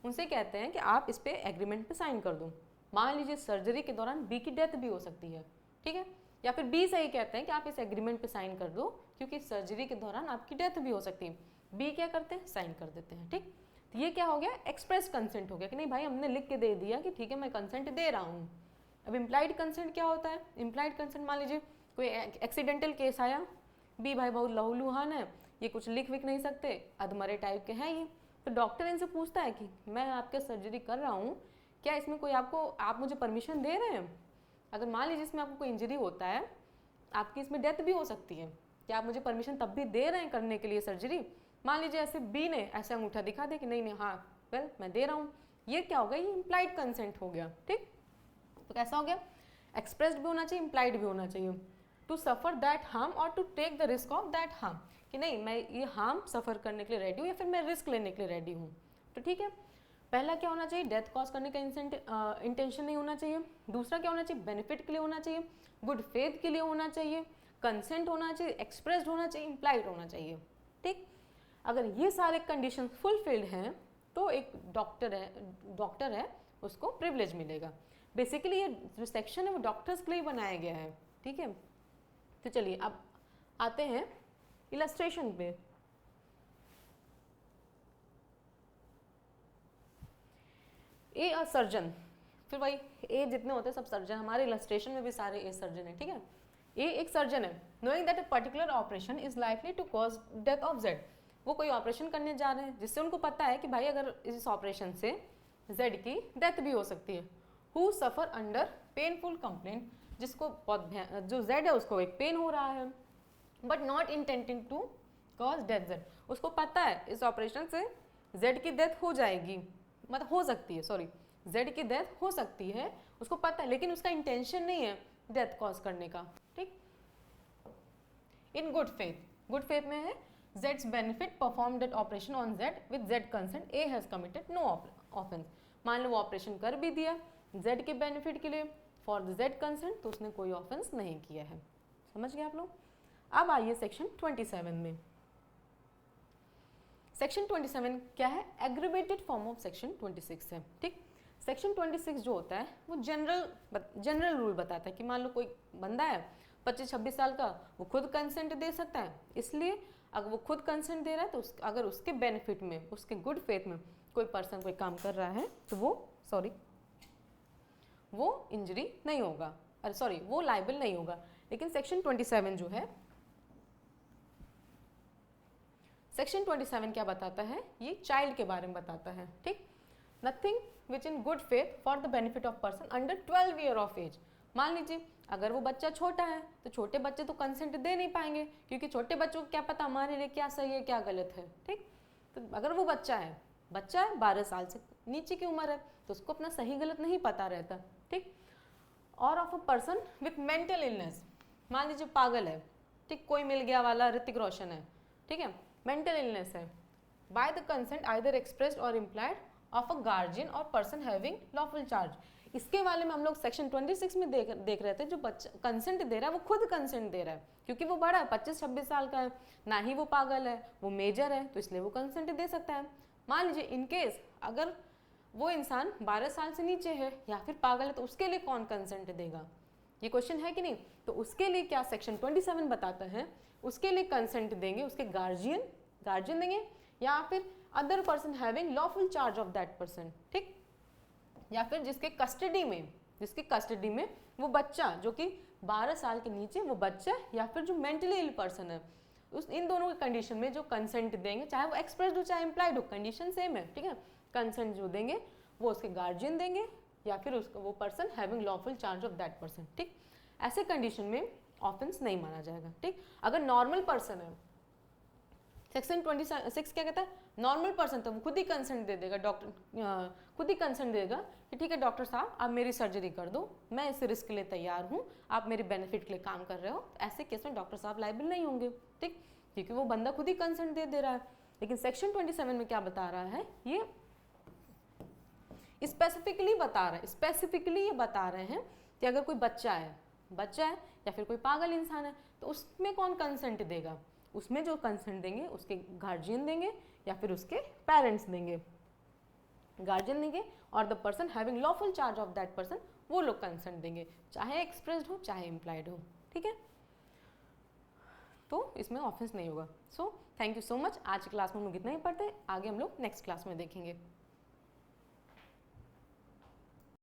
[SPEAKER 1] उनसे कहते हैं कि आप इस पे एग्रीमेंट पे साइन कर दो। मान लीजिए सर्जरी के दौरान बी की डेथ भी हो सकती है, ठीक है, या फिर बी से ही कहते हैं कि आप इस एग्रीमेंट पे साइन कर दो क्योंकि सर्जरी के दौरान आपकी डेथ भी हो सकती है। बी क्या करते हैं, साइन कर देते हैं, ठीक। तो ये क्या हो गया, एक्सप्रेस कंसेंट हो गया कि नहीं भाई हमने लिख के दे दिया कि ठीक है मैं कंसेंट दे रहा हूँ। अब इम्प्लाइड कंसेंट क्या होता है, इम्प्लाइड कंसेंट मान लीजिए कोई एक्सीडेंटल केस आया, बी भाई बहुत लहूलुहान है, ये कुछ लिख विख नहीं सकते, अधमरे टाइप के हैं ये, तो डॉक्टर इनसे पूछता है कि मैं आपके सर्जरी कर रहा हूँ, क्या इसमें कोई आप मुझे परमिशन दे रहे हैं। अगर मान लीजिए इसमें आपको कोई इंजरी होता है, आपकी इसमें डेथ भी हो सकती है, क्या आप मुझे परमिशन तब भी दे रहे हैं करने के लिए सर्जरी। मान लीजिए ऐसे बी ने ऐसे अंगूठा दिखा दे कि नहीं नहीं हाँ वेल मैं दे रहा हूँ, ये क्या होगा, ये इम्प्लाइड कंसेंट हो गया, ठीक। तो कैसा हो गया, एक्सप्रेस्ड भी होना चाहिए, इम्प्लाइड भी होना चाहिए। टू सफ़र दैट हार्म और to take the risk of that harm, कि नहीं मैं ये हार्म सफ़र करने के लिए रेडी हूँ या फिर मैं रिस्क लेने के लिए रेडी हूँ। तो ठीक है, पहला क्या होना चाहिए, डेथ कॉज करने का इंटेंशन नहीं होना चाहिए। दूसरा क्या होना चाहिए, बेनिफिट के लिए होना चाहिए, गुड फेथ के लिए होना चाहिए, कंसेंट होना चाहिए, एक्सप्रेस्ड होना चाहिए, इम्प्लाइड होना चाहिए, ठीक। अगर ये सारे कंडीशन फुलफिल्ड हैं तो एक डॉक्टर है उसको प्रिविलेज मिलेगा। बेसिकली ये जो सेक्शन है वो डॉक्टर्स के लिए बनाया गया है, ठीक है। तो चलिए अब आते हैं इलस्ट्रेशन पे। ए अ सर्जन, फिर भाई ए जितने होते हैं सब सर्जन, हमारे इलस्ट्रेशन में भी सारे ए सर्जन है, ठीक है। ए एक सर्जन है, knowing that a particular operation is likely to cause death of Z, वो कोई ऑपरेशन करने जा रहे हैं जिससे उनको पता है कि भाई अगर इस ऑपरेशन से जेड की डेथ भी हो सकती है। Who suffer under painful complaint, जिसको बहुत जो जेड है उसको एक पेन हो रहा है, but not intending to cause death Z, उसको पता है इस ऑपरेशन से जेड की डेथ हो जाएगी, मतलब हो सकती है, सॉरी जेड की डेथ हो सकती है, उसको पता है, लेकिन उसका इंटेंशन नहीं है डेथ कॉज करने का, ठीक। इन गुड फेथ, गुड फेथ में है Z's benefit performed that operation on Z with Z consent, A has committed no offense। मान लो वो ऑपरेशन कर भी दिया Z के बेनिफिट के लिए फॉर द Z कंसेंट, तो उसने कोई ऑफेंस नहीं किया है। समझ गए आप लोग। अब आइए सेक्शन 27 में। सेक्शन 27 क्या है, एग्रीवेटेड फॉर्म ऑफ सेक्शन 26 है, ठीक। सेक्शन 26 जो होता है वो जनरल रूल बताता है कि मान लो कोई बंदा है 25-26 साल का, वो खुद कंसेंट दे सकता है, इसलिए अगर वो खुद कंसेंट दे रहा है तो अगर उसके बेनिफिट में, उसके गुड फेथ में कोई पर्सन कोई काम कर रहा है तो वो इंजरी नहीं होगा, अरे सॉरी वो लायबल नहीं होगा। लेकिन सेक्शन 27 जो है, सेक्शन 27 क्या बताता है, ये चाइल्ड के बारे में बताता है, ठीक। Nothing which in good faith for the benefit of person under 12 year of age. मान लीजिए अगर वो बच्चा छोटा है तो छोटे बच्चे तो कंसेंट दे नहीं पाएंगे, क्योंकि छोटे बच्चों को क्या पता हमारे लिए क्या सही है क्या गलत है, ठीक। तो अगर वो बच्चा है 12 साल से नीचे की उम्र है तो उसको अपना सही गलत नहीं पता रहता, ठीक। और of a person with mental illness, मान लीजिए पागल है, ठीक, कोई मिल गया वाला ऋतिक रोशन है, ठीक है, मेंटल इलनेस है, by the consent either expressed और इम्प्लाइड ऑफ अ गार्जियन और पर्सन हैविंग लॉफुल चार्ज। इसके वाले में हम लोग सेक्शन 26 में देख रहे थे, जो बच्चा कंसेंट दे रहा है वो खुद कंसेंट दे रहा है, क्योंकि वो बड़ा है 25-26 साल का है, ना ही वो पागल है, वो मेजर है, तो इसलिए वो कंसेंट दे सकता है। मान लीजिए इनकेस अगर वो इंसान 12 साल से नीचे है या फिर पागल है तो उसके लिए कौन कंसेंट देगा, ये क्वेश्चन है कि नहीं। तो उसके लिए क्या सेक्शन 27 बताता है, उसके लिए कंसेंट देंगे उसके गार्जियन देंगे या फिर other person having lawful charge of that person, ठीक, या फिर जिसकी कस्टडी में वो बच्चा जो कि 12 साल के नीचे वो बच्चा या फिर जो मेंटली इल पर्सन है, उस इन दोनों की कंडीशन में जो कंसेंट देंगे, चाहे वो एक्सप्रेस्ड हो चाहे इम्प्लाइड हो, कंडीशन सेम है, ठीक है। कंसेंट जो देंगे वो उसके गार्जियन देंगे या फिर उसको वो person having lawful charge of that person, ठीक। ऐसे कंडीशन में ऑफेंस नहीं माना जाएगा, ठीक। अगर नॉर्मल पर्सन है, सेक्शन 26 क्या कहता है, नॉर्मल पर्सन तो वो खुद ही कंसेंट दे देगा, डॉक्टर खुद ही कंसेंट देगा कि ठीक है डॉक्टर साहब आप मेरी सर्जरी कर दो, मैं इस रिस्क के लिए तैयार हूँ, आप मेरे बेनिफिट के लिए काम कर रहे हो, तो ऐसे केस में डॉक्टर साहब लायबल नहीं होंगे, ठीक, क्योंकि वो बंदा खुद ही कंसेंट दे रहा है। लेकिन सेक्शन 27 में क्या बता रहा है, ये स्पेसिफिकली ये बता रहे हैं कि अगर कोई बच्चा है या फिर कोई पागल इंसान है तो उसमें कौन कंसेंट देगा, उसमें जो कंसेंट देंगे उसके गार्जियन देंगे या फिर उसके पेरेंट्स देंगे। गार्जियन देंगे और the person having lawful charge of that person वो लोग कंसेंट देंगे, चाहे एक्सप्रेस्ड हो चाहे इम्प्लाइड हो, ठीक है। तो इसमें ऑफेंस नहीं होगा। So thank you so much. आज की क्लास में हम लोग इतना ही पढ़ते हैं, आगे हम लोग नेक्स्ट क्लास में देखेंगे।